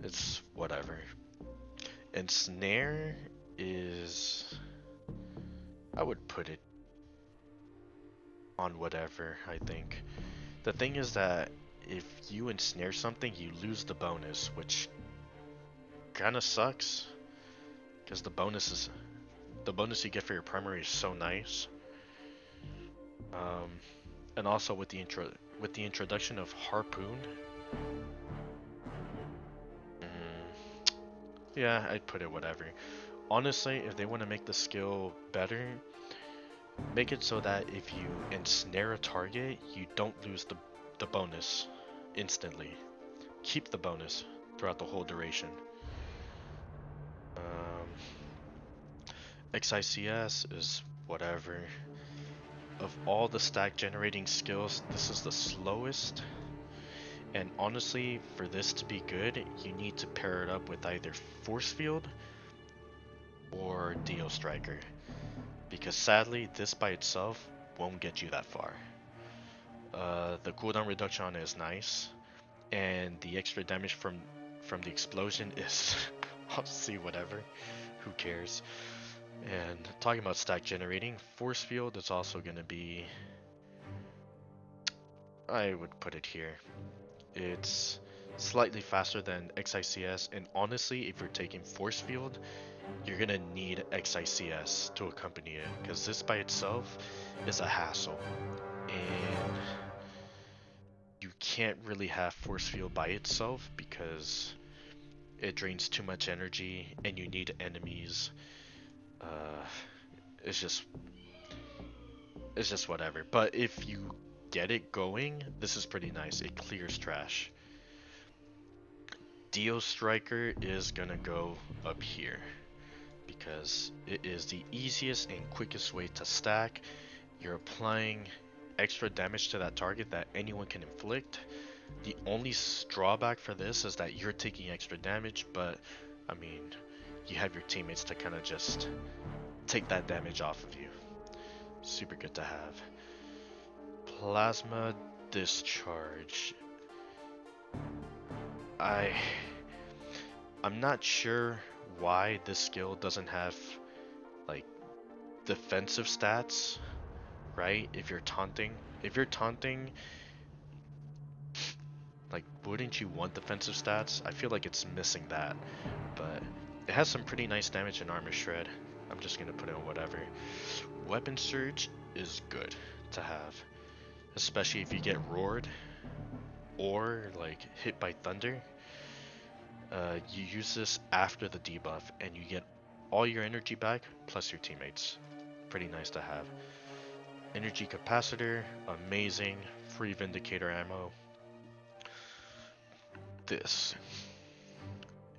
It's whatever. And Snare is... I would put it on whatever, I think. The thing is that if you ensnare something, you lose the bonus, which kind of sucks, because the bonus you get for your primary is so nice. And also with the introduction of Harpoon, yeah, I'd put it whatever. Honestly, if they want to make the skill better, make it so that if you ensnare a target, you don't lose the bonus instantly. Keep the bonus throughout the whole duration. XICS is whatever. Of all the stack generating skills, this is the slowest. And honestly, for this to be good, you need to pair it up with either Force Field or Dio Striker. Because sadly, this by itself won't get you that far. The cooldown reduction on it is nice, and the extra damage from the explosion is honestly whatever. Who cares? And talking about stack generating, Force Field is also going to be... I would put it here. It's slightly faster than XICS, and honestly, if you're taking Force Field, you're going to need XICS to accompany it, because this by itself is a hassle. And you can't really have Force Field by itself because it drains too much energy and you need enemies. It's just whatever. But if you get it going, this is pretty nice. It clears trash. Dio Striker is gonna go up here because it is the easiest and quickest way to stack. You're applying extra damage to that target that anyone can inflict. The only drawback for this is that you're taking extra damage, but I mean, you have your teammates to kind of just take that damage off of you. Super good to have. Plasma Discharge. I'm not sure why this skill doesn't have like defensive stats, right? If you're taunting, Like, wouldn't you want defensive stats? I feel like it's missing that, but it has some pretty nice damage in armor shred. I'm just gonna put it on whatever. Weapon surge is good to have, especially if you get roared or like hit by thunder. You use this after the debuff and you get all your energy back plus your teammates. Pretty nice to have. Energy capacitor, amazing. Free vindicator ammo. This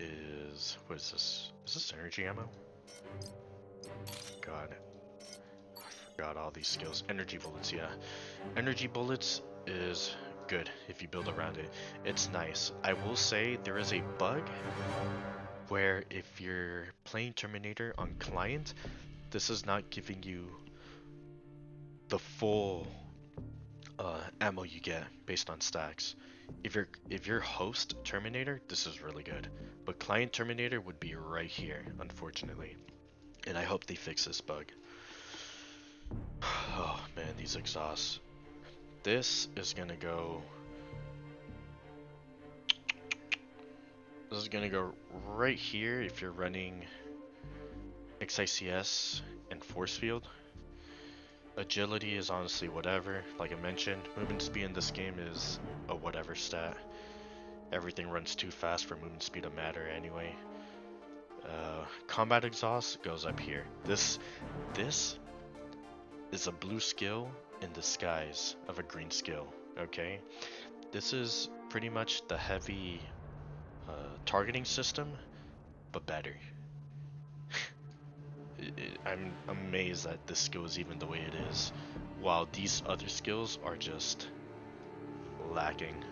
is, what is this? Is this energy ammo? God, I forgot all these skills. Energy bullets, yeah. Energy bullets is good if you build around it. It's nice. I will say there is a bug where if you're playing Terminator on client, this is not giving you the full ammo you get based on stacks. If you're host Terminator, this is really good. But client Terminator would be right here, unfortunately. And I hope they fix this bug. Oh man, these exhausts. This is gonna go. This is gonna go right here if you're running XICS and force field. Agility is honestly whatever. Like I mentioned, movement speed in this game is a whatever stat. Everything runs too fast for movement speed to matter anyway. Combat exhaust goes up here. This is a blue skill in disguise of a green skill. Okay, this is pretty much the heavy targeting system, but better. I'm amazed that this skill is even the way it is, while these other skills are just lacking.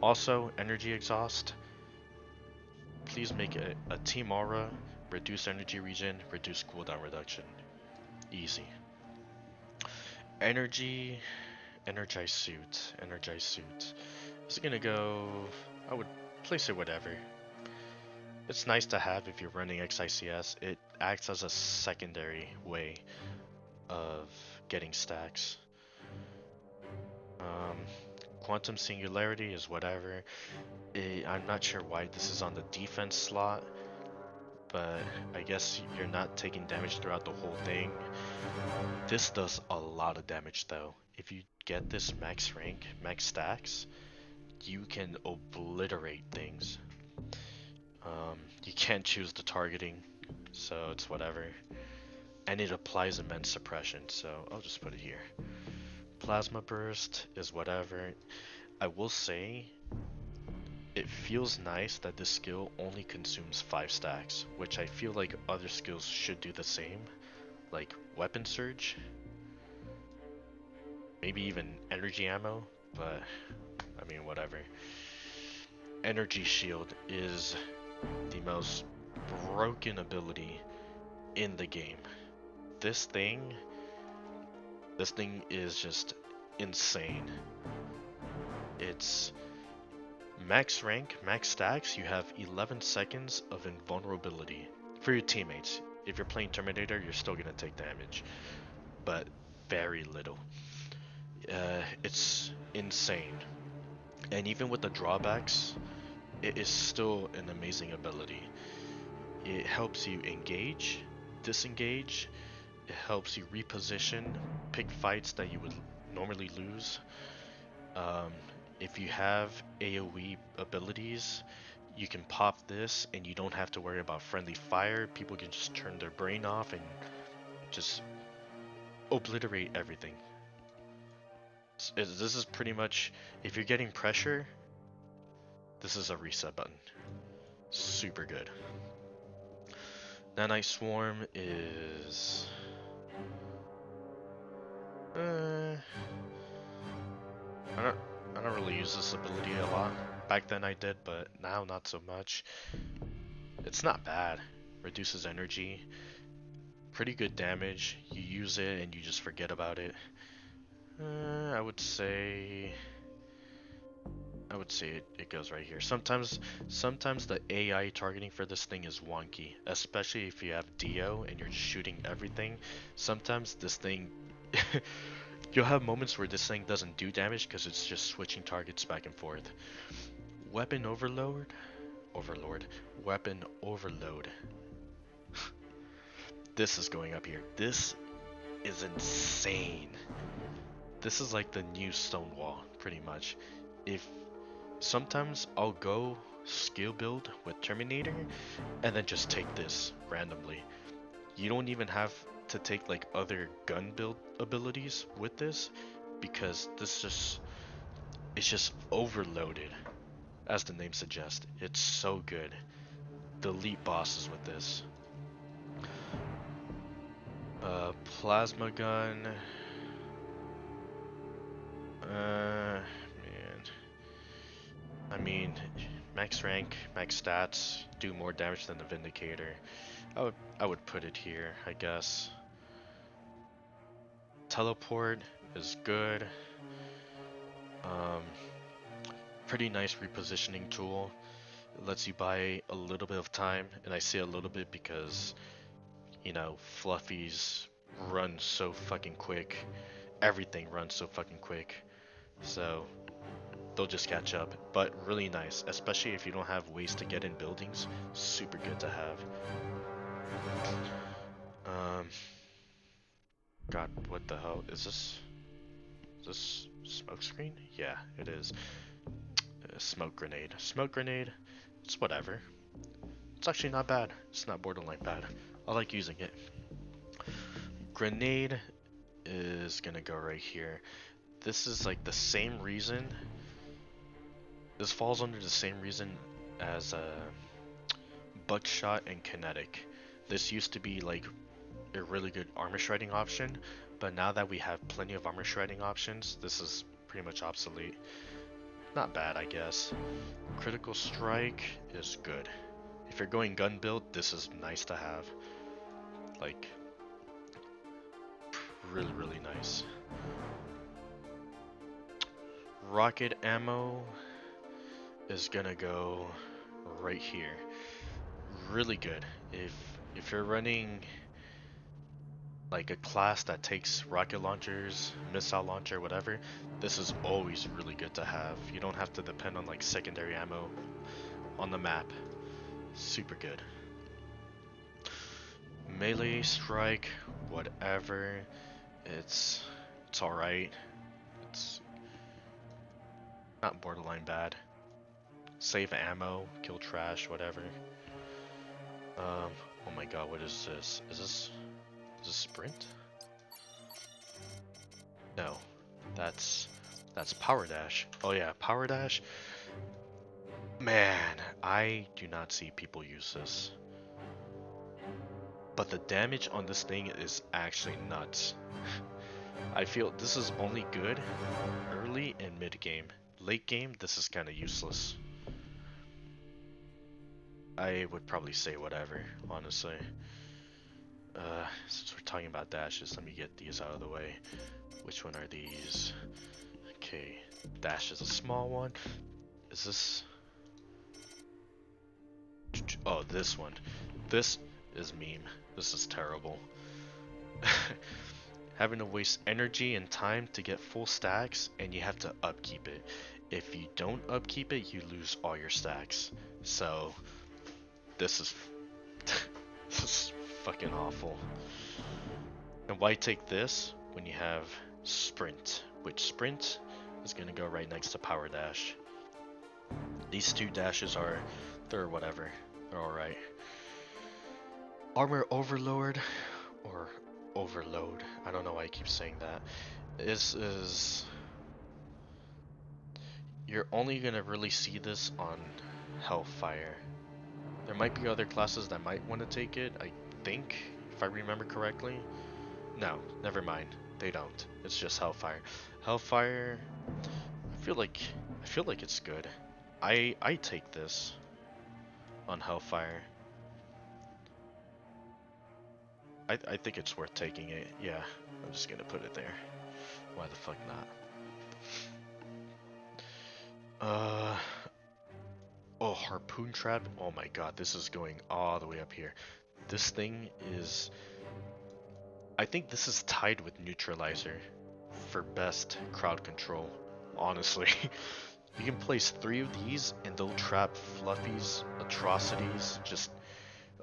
Also, energy exhaust. Please make it a team aura, reduce energy regen, reduce cooldown reduction. Easy. Energy, energized suit, energized suit. It's gonna go, I would place it whatever. It's nice to have if you're running XICS. It acts as a secondary way of getting stacks. Quantum Singularity is whatever. I'm not sure why this is on the defense slot, but I guess you're not taking damage throughout the whole thing. This does a lot of damage though. If you get this max rank, max stacks, you can obliterate things. You can't choose the targeting, so it's whatever. And it applies immense suppression, so I'll just put it here. Plasma Burst is whatever. I will say, it feels nice that this skill only consumes 5 stacks, which I feel like other skills should do the same, like Weapon Surge, maybe even Energy Ammo, but I mean whatever. Energy Shield is the most broken ability in the game. This thing is just insane. It's max rank, max stacks, you have 11 seconds of invulnerability for your teammates. If you're playing Terminator, you're still gonna take damage, but very little. It's insane. And even with the drawbacks, it is still an amazing ability. It helps you engage, disengage, it helps you reposition, pick fights that you would normally lose. If you have AoE abilities, you can pop this and you don't have to worry about friendly fire. People can just turn their brain off and just obliterate everything. This is pretty much, if you're getting pressure, this is a reset button. Super good. Nanite Swarm is... I don't really use this ability a lot. Back then I did, but now not so much. It's not bad. Reduces energy. Pretty good damage. You use it and you just forget about it. I would say it goes right here. Sometimes the AI targeting for this thing is wonky, especially if you have Dio and you're shooting everything. Sometimes this thing You'll have moments where this thing doesn't do damage because it's just switching targets back and forth. Weapon overload? Overlord. Weapon overload. This is going up here. This is insane. This is like the new Stonewall, pretty much. If sometimes I'll go skill build with Terminator and then just take this randomly. You don't even have to take like other gun build abilities with this because it's just overloaded, as the name suggests. It's so good. The elite bosses with this. Plasma gun. Man. I mean, max rank, max stats, do more damage than the Vindicator. I would put it here, I guess. Teleport is good. Pretty nice repositioning tool. It lets you buy a little bit of time, and I say a little bit because, you know, fluffies run so fucking quick. Everything runs so fucking quick. So they'll just catch up, but really nice, especially if you don't have ways to get in buildings. Super good to have. God, what the hell is this? Is this smoke screen? Yeah, it is. Smoke grenade. Smoke grenade. It's whatever. It's actually not bad. It's not borderline bad. I like using it. Grenade is gonna go right here. This is like the same reason. This falls under the same reason as buckshot and kinetic. This used to be like a really good armor shredding option, but now that we have plenty of armor shredding options, this is pretty much obsolete. Not bad, I guess. Critical strike is good. If you're going gun build, this is nice to have. Like, really nice. Rocket ammo is gonna go right here. Really good. If you're running like a class that takes rocket launchers, missile launcher, whatever, this is always really good to have. You don't have to depend on like secondary ammo on the map. Super good. Melee strike, whatever. It's alright. It's not borderline bad. Save ammo, kill trash, whatever. Oh my god, what is this? Is this sprint? No, that's power dash. Oh yeah, power dash. Man, I do not see people use this. But the damage on this thing is actually nuts. I feel this is only good early and mid game. Late game, this is kind of useless. I would probably say whatever, honestly. Since we're talking about dashes, let me get these out of the way. Which one are these? Okay, dash is a small one. Is this? Oh, this one. This is meme. This is terrible. Having to waste energy and time to get full stacks, and you have to upkeep it. If you don't upkeep it, you lose all your stacks. So, this is this is fucking awful. And why take this when you have sprint? Which sprint is gonna go right next to power dash. These two dashes they're whatever. They're alright. Armor overload or overload. I don't know why I keep saying that. This is you're only gonna really see this on Hellfire. There might be other classes that might want to take it, I think, if I remember correctly. No, never mind. They don't. It's just Hellfire. Hellfire, I feel like it's good. I take this on Hellfire. I think it's worth taking it. Yeah, I'm just gonna put it there. Why the fuck not? Oh, harpoon trap. Oh my god, this is going all the way up here. This thing is... I think this is tied with neutralizer for best crowd control, honestly. You can place 3 of these and they'll trap fluffies, atrocities, just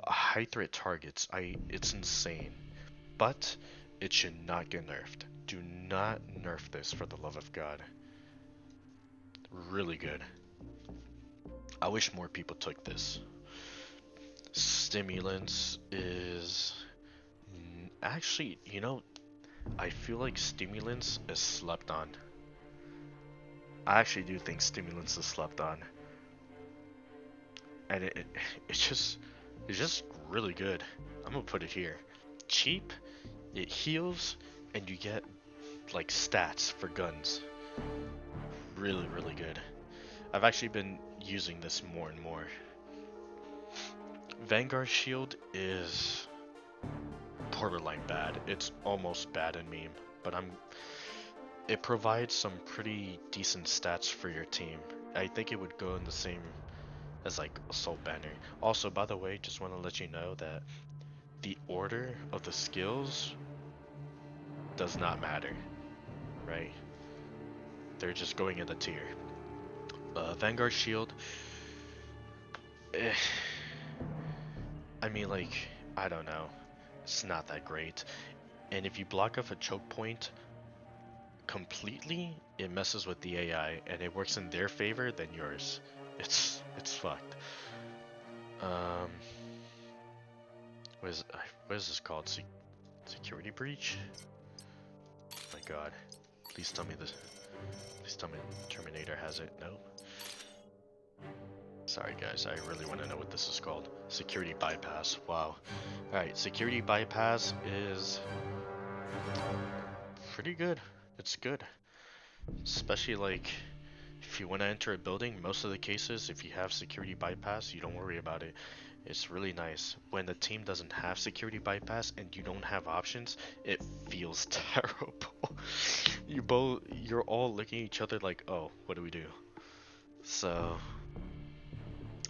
high threat targets. It's insane. But it should not get nerfed. Do not nerf this for the love of God. Really good. I wish more people took this. Stimulants is actually, I feel like stimulants is slept on. I actually do think stimulants is slept on. And it's just really good. I'm gonna put it here. Cheap, it heals, and you get like stats for guns. Really, really good. I've actually been using this more and more. Vanguard Shield is borderline bad. It's almost bad in meme, but it provides some pretty decent stats for your team. I think it would go in the same as like Assault Banner. Also, by the way, just want to let you know that the order of the skills does not matter, right? They're just going in the tier. Vanguard Shield, I mean, like, I don't know. It's not that great. And if you block off a choke point completely, it messes with the AI and it works in their favor than yours. It's fucked. What is this called? Security breach? Oh my god. Please tell me Terminator has it. No. Sorry guys, I really want to know what this is called. Security bypass. Wow. Alright, security bypass is pretty good. It's good. Especially like if you want to enter a building, most of the cases if you have security bypass, you don't worry about it. It's really nice. When the team doesn't have security bypass and you don't have options, it feels terrible. You're all looking at each other like, oh, what do we do? So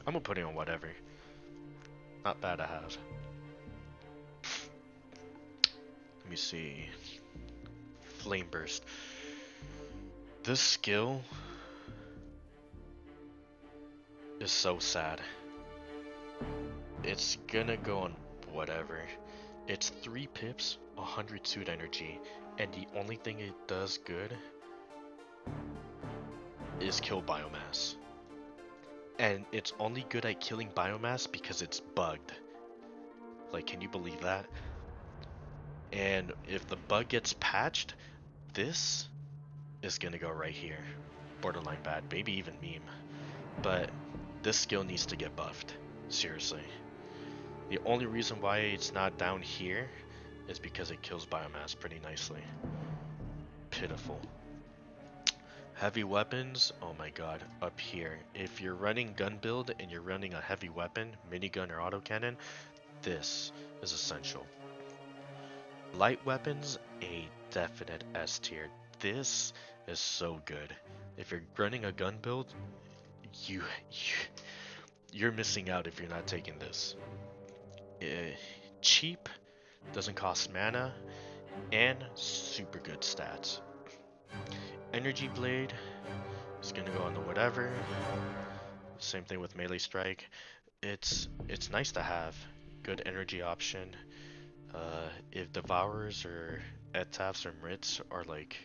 I'm gonna put it on whatever. Not bad to have. Let me see. Flame Burst. This skill is so sad. It's gonna go on whatever. It's 3 pips, 100 suit energy, and the only thing it does good is kill biomass. And it's only good at killing biomass because it's bugged. Like, can you believe that? And if the bug gets patched, this is gonna go right here. Borderline bad, maybe even meme. But this skill needs to get buffed. Seriously. The only reason why it's not down here is because it kills biomass pretty nicely. Pitiful. Heavy weapons, oh my god, up here. If you're running gun build and you're running a heavy weapon, minigun or autocannon, this is essential. Light weapons, a definite S tier. This is so good. If you're running a gun build, you're missing out if you're not taking this. Cheap, doesn't cost mana, and super good stats. Energy Blade is gonna go on the whatever. Same thing with Melee Strike. It's nice to have. Good energy option. If Devourers or Etafs or Mrits are like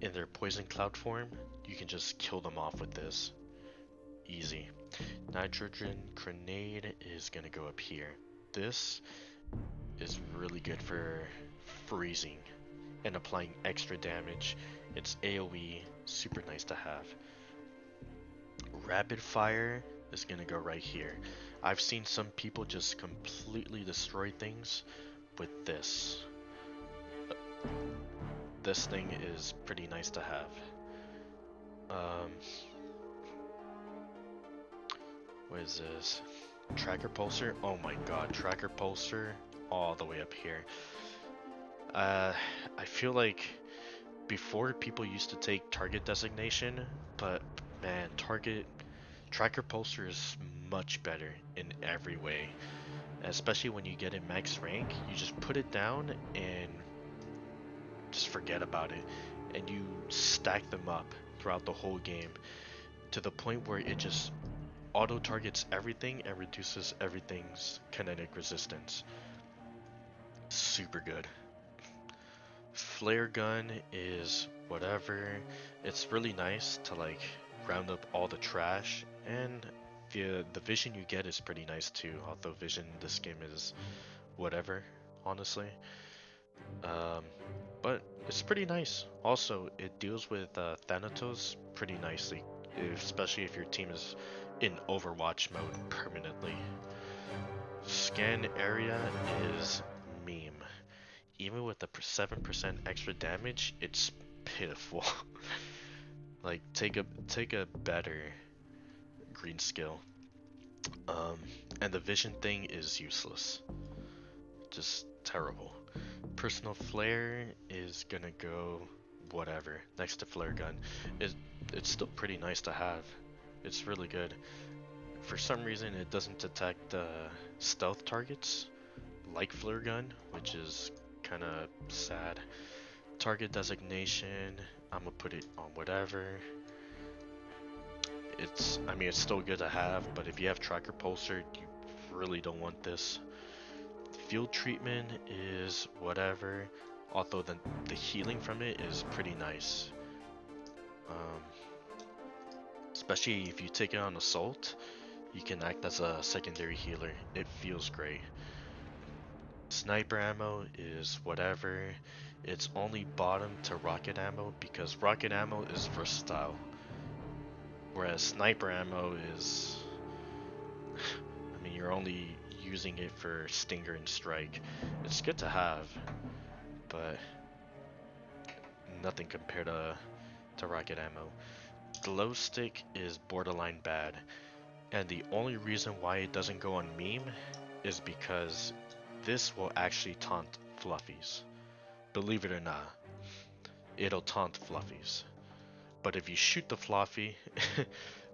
in their Poison Cloud form, you can just kill them off with this. Easy. Nitrogen Grenade is gonna go up here. This is really good for freezing and applying extra damage. It's AoE, super nice to have. Rapid Fire is gonna go right here. I've seen some people just completely destroy things with this. This thing is pretty nice to have. What is this? Tracker Pulsar? Oh my god, Tracker Pulsar all the way up here. I feel like before people used to take target designation, but man, Tracker Pulsar is much better in every way. Especially when you get in max rank, you just put it down and just forget about it, and you stack them up throughout the whole game to the point where it just auto targets everything and reduces everything's kinetic resistance. Super good. Flare gun is whatever. It's really nice to like round up all the trash, and the vision you get is pretty nice too. Although vision in this game is whatever, honestly. Um, but it's pretty nice. Also, it deals with Thanatos pretty nicely, especially if your team is in Overwatch mode permanently. Scan area is meme. Even with the 7% extra damage, it's pitiful. Like take a better green skill. And the vision thing is useless. Just terrible. Personal flare is gonna go whatever next to flare gun. It's still pretty nice to have. It's really good. For some reason, it doesn't detect stealth targets like flare gun, which is kind of sad. Target designation, I'm gonna put it on whatever. I mean, it's still good to have, but if you have tracker pulsar, you really don't want this. Field treatment is whatever, although the healing from it is pretty nice. Especially if you take it on assault, you can act as a secondary healer. It feels great. Sniper ammo is whatever. It's only bottom to rocket ammo because rocket ammo is versatile. Whereas sniper ammo is... I mean, you're only using it for stinger and strike. It's good to have, but nothing compared to rocket ammo. Glow stick is borderline bad, and the only reason why it doesn't go on meme is because this will actually taunt fluffies. Believe it or not, it'll taunt fluffies. But if you shoot the fluffy,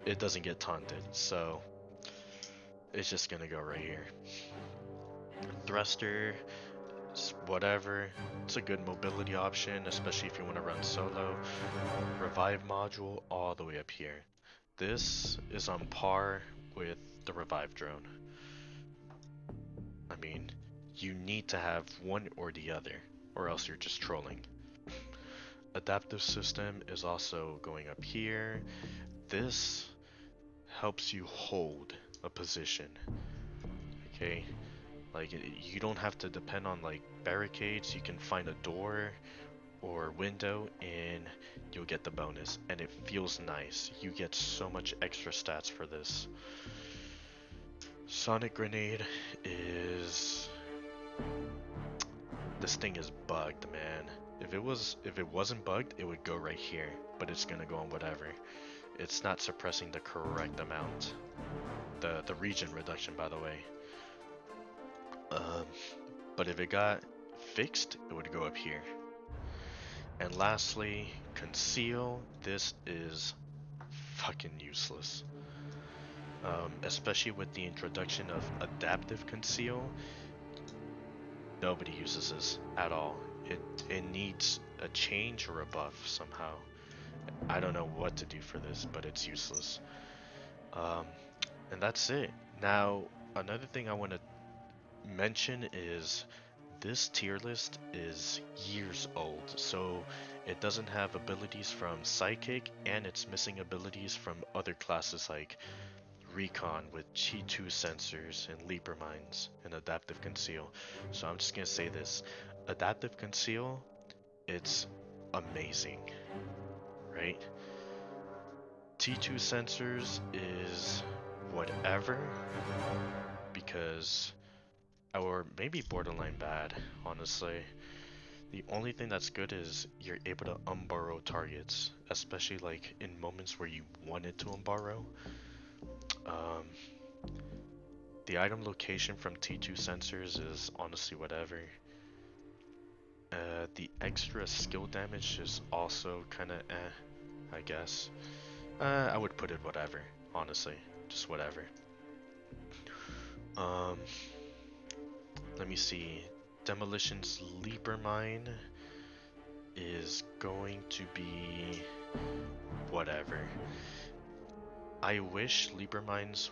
it doesn't get taunted, so it's just gonna go right here. Thruster, whatever. It's a good mobility option, especially if you want to run solo. Revive module all the way up here. This is on par with the revive drone. I mean, you need to have one or the other, or else you're just trolling. Adaptive system is also going up here. This helps you hold a position. Okay, like you don't have to depend on like barricades. You can find a door or window and you'll get the bonus, and it feels nice. You get so much extra stats for this. Sonic grenade is... This thing is bugged, man. If it wasn't bugged, it would go right here, but it's gonna go on whatever. It's not suppressing the correct amount. The region reduction, by the way. But if it got fixed, it would go up here. And lastly, conceal. This is fucking useless. Especially with the introduction of adaptive conceal. Nobody uses this at all. It needs a change or a buff somehow. I don't know what to do for this, but it's useless. And that's it. Now, another thing I want to mention is this tier list is years old, so it doesn't have abilities from Psychic, and it's missing abilities from other classes like Recon with Chi 2 sensors and Leaper Mines and Adaptive Conceal. So I'm just gonna say this. Adaptive Conceal, it's amazing, right? T2 sensors is whatever, because, or maybe borderline bad, honestly. The only thing that's good is you're able to unborrow targets, especially like in moments where you wanted to unborrow. The item location from T2 sensors is honestly whatever. The extra skill damage is also kind of I guess. I would put it whatever, honestly, just whatever. Let me see. Demolition's Leaper Mine is going to be whatever. I wish Libra Mines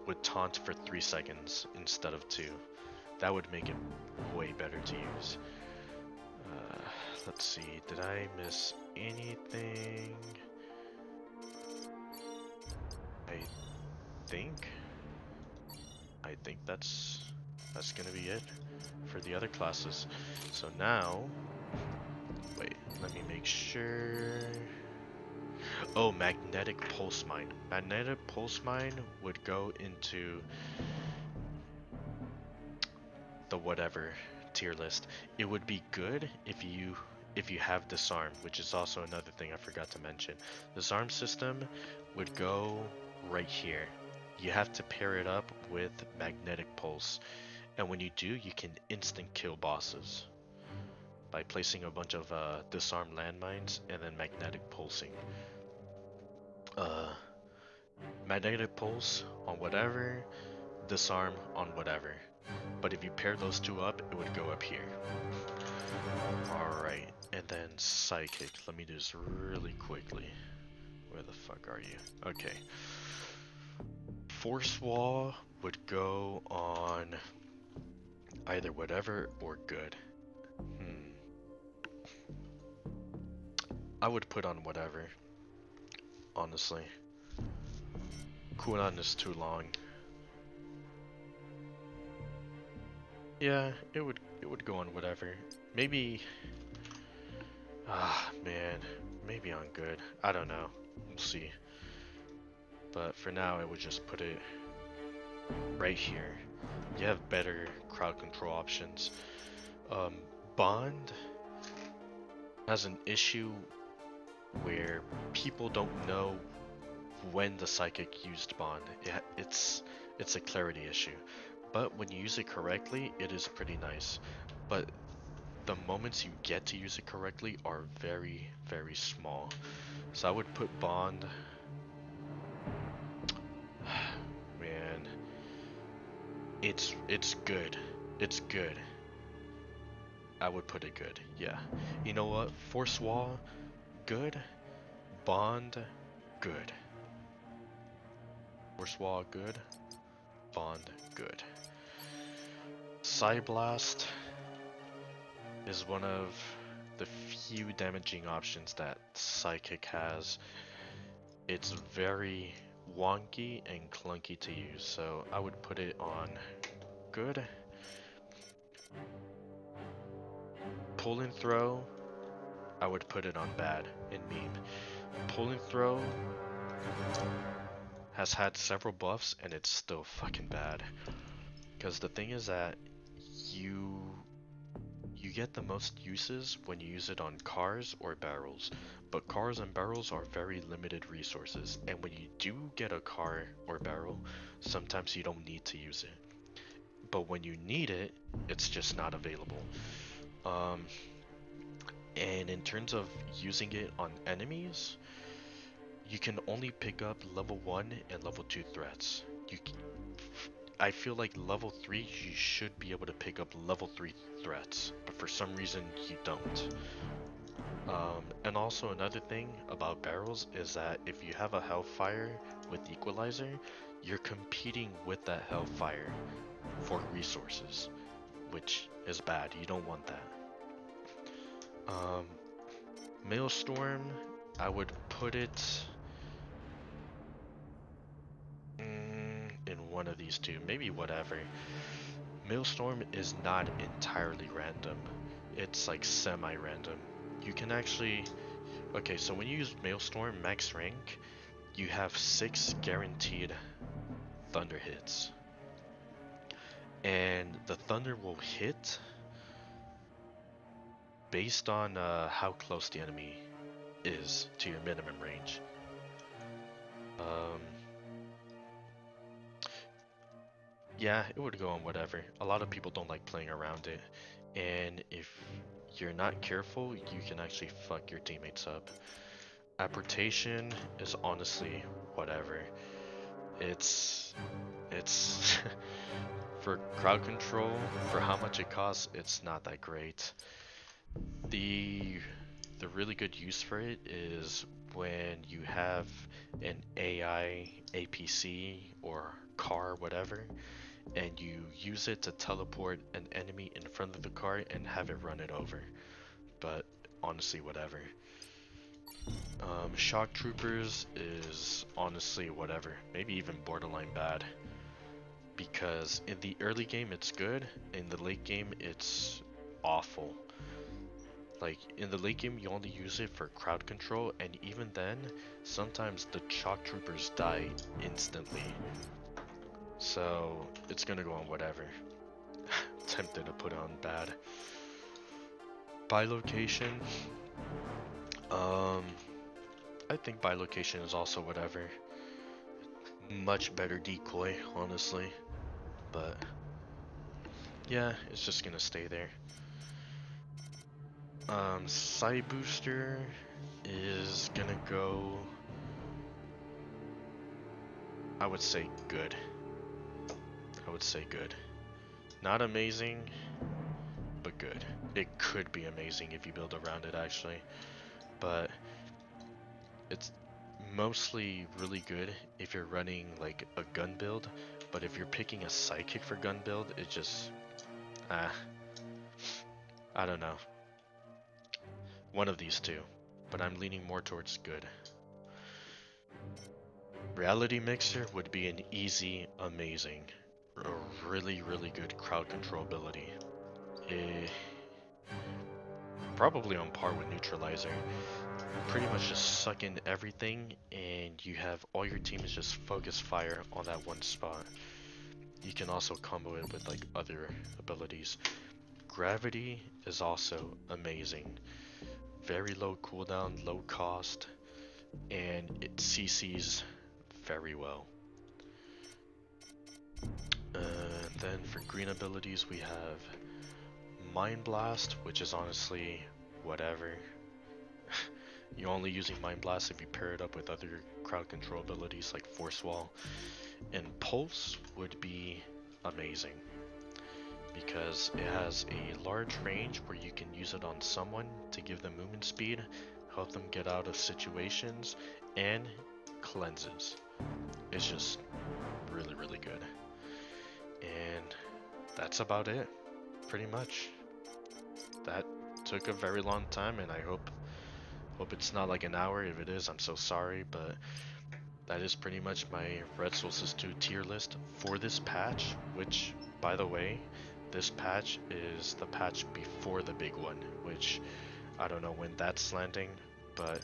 would taunt for 3 seconds instead of 2. That would make it way better to use. Let's see, did I miss anything? I think that's gonna be it for the other classes. So now, wait, let me make sure. Oh, Magnetic Pulse Mine. Magnetic Pulse Mine would go into the whatever tier list. It would be good if you have Disarm, which is also another thing I forgot to mention. Disarm system would go right here. You have to pair it up with Magnetic Pulse, and when you do, you can instant kill bosses by placing a bunch of disarm landmines and then magnetic pulsing. Magnetic pulse on whatever, disarm on whatever. But if you pair those two up, it would go up here. Alright, and then psychic. Let me do this really quickly. Where the fuck are you? Okay. Force wall would go on either whatever or good. I would put on whatever, honestly. Cooldown is too long. Yeah, it would go on whatever. Maybe, man, maybe on good. I don't know. We'll see. But for now, I would just put it right here. You have better crowd control options. Bond has an issue where people don't know when the psychic used Bond. It's a clarity issue. But when you use it correctly, it is pretty nice. But the moments you get to use it correctly are very, very small. So I would put Bond. Man, it's good. It's good. I would put it good. Yeah. You know what? Force Wall, good. Bond, good. Force Wall, good. Bond, good. Psyblast is one of the few damaging options that Psychic has. It's very wonky and clunky to use, so I would put it on good. Pull and throw, I would put it on bad in meme. Pull and throw has had several buffs and it's still fucking bad. Because the thing is that you get the most uses when you use it on cars or barrels, but cars and barrels are very limited resources, and when you do get a car or barrel, sometimes you don't need to use it. But when you need it, it's just not available. And in terms of using it on enemies, you can only pick up level 1 and level 2 threats. I feel like level 3 you should be able to pick up level 3 threats, but for some reason you don't. And also another thing about barrels is that if you have a Hellfire with Equalizer, you're competing with that Hellfire for resources, which is bad. You don't want that. Maelstrom, I would put it in one of these two, maybe whatever. Maelstrom is not entirely random. It's like semi-random. You can actually... Okay, so when you use Maelstrom max rank, you have 6 guaranteed thunder hits. And the thunder will hit based on how close the enemy is to your minimum range. Yeah, it would go on whatever. A lot of people don't like playing around it, and if you're not careful, you can actually fuck your teammates up. Apportation is honestly whatever. It's for crowd control, for how much it costs, it's not that great. The really good use for it is when you have an AI, APC, or car, whatever, and you use it to teleport an enemy in front of the car and have it run it over. But honestly, whatever. Shock Troopers is honestly whatever, maybe even borderline bad. Because in the early game it's good, in the late game it's awful. Like in the late game you only use it for crowd control, and even then, sometimes the shock troopers die instantly. So it's gonna go on whatever. Tempted to put on bad. By location, um, I think by location is also whatever. Much better decoy, honestly. But yeah, it's just gonna stay there. Side booster is gonna go, I would say good. I would say good. Not amazing, but good. It could be amazing if you build around it actually, but it's mostly really good if you're running like a gun build, but if you're picking a sidekick for gun build, it just, I don't know. One of these two, but I'm leaning more towards good. Reality Mixer would be an easy, amazing, a really, really good crowd control ability. Probably on par with Neutralizer. Pretty much just suck in everything, and you have all your teams just focus fire on that one spot. You can also combo it with like other abilities. Gravity is also amazing. Very low cooldown, low cost, and it CCs very well. Then for green abilities we have Mind Blast, which is honestly whatever. You're only using Mind Blast if you pair it up with other crowd control abilities like Force Wall. And Pulse would be amazing because it has a large range where you can use it on someone to give them movement speed, help them get out of situations, and cleanses. It's just really, really good. And that's about it, pretty much. That took a very long time, and I hope it's not like an hour. If it is, I'm so sorry, but that is pretty much my Red Solstice 2 tier list for this patch, which, by the way, this patch is the patch before the big one, which I don't know when that's landing, but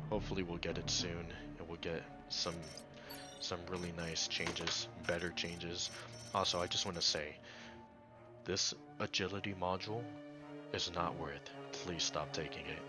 hopefully we'll get it soon, and we'll get some really nice changes, better changes. Also, I just want to say, this agility module is not worth. Please stop taking it.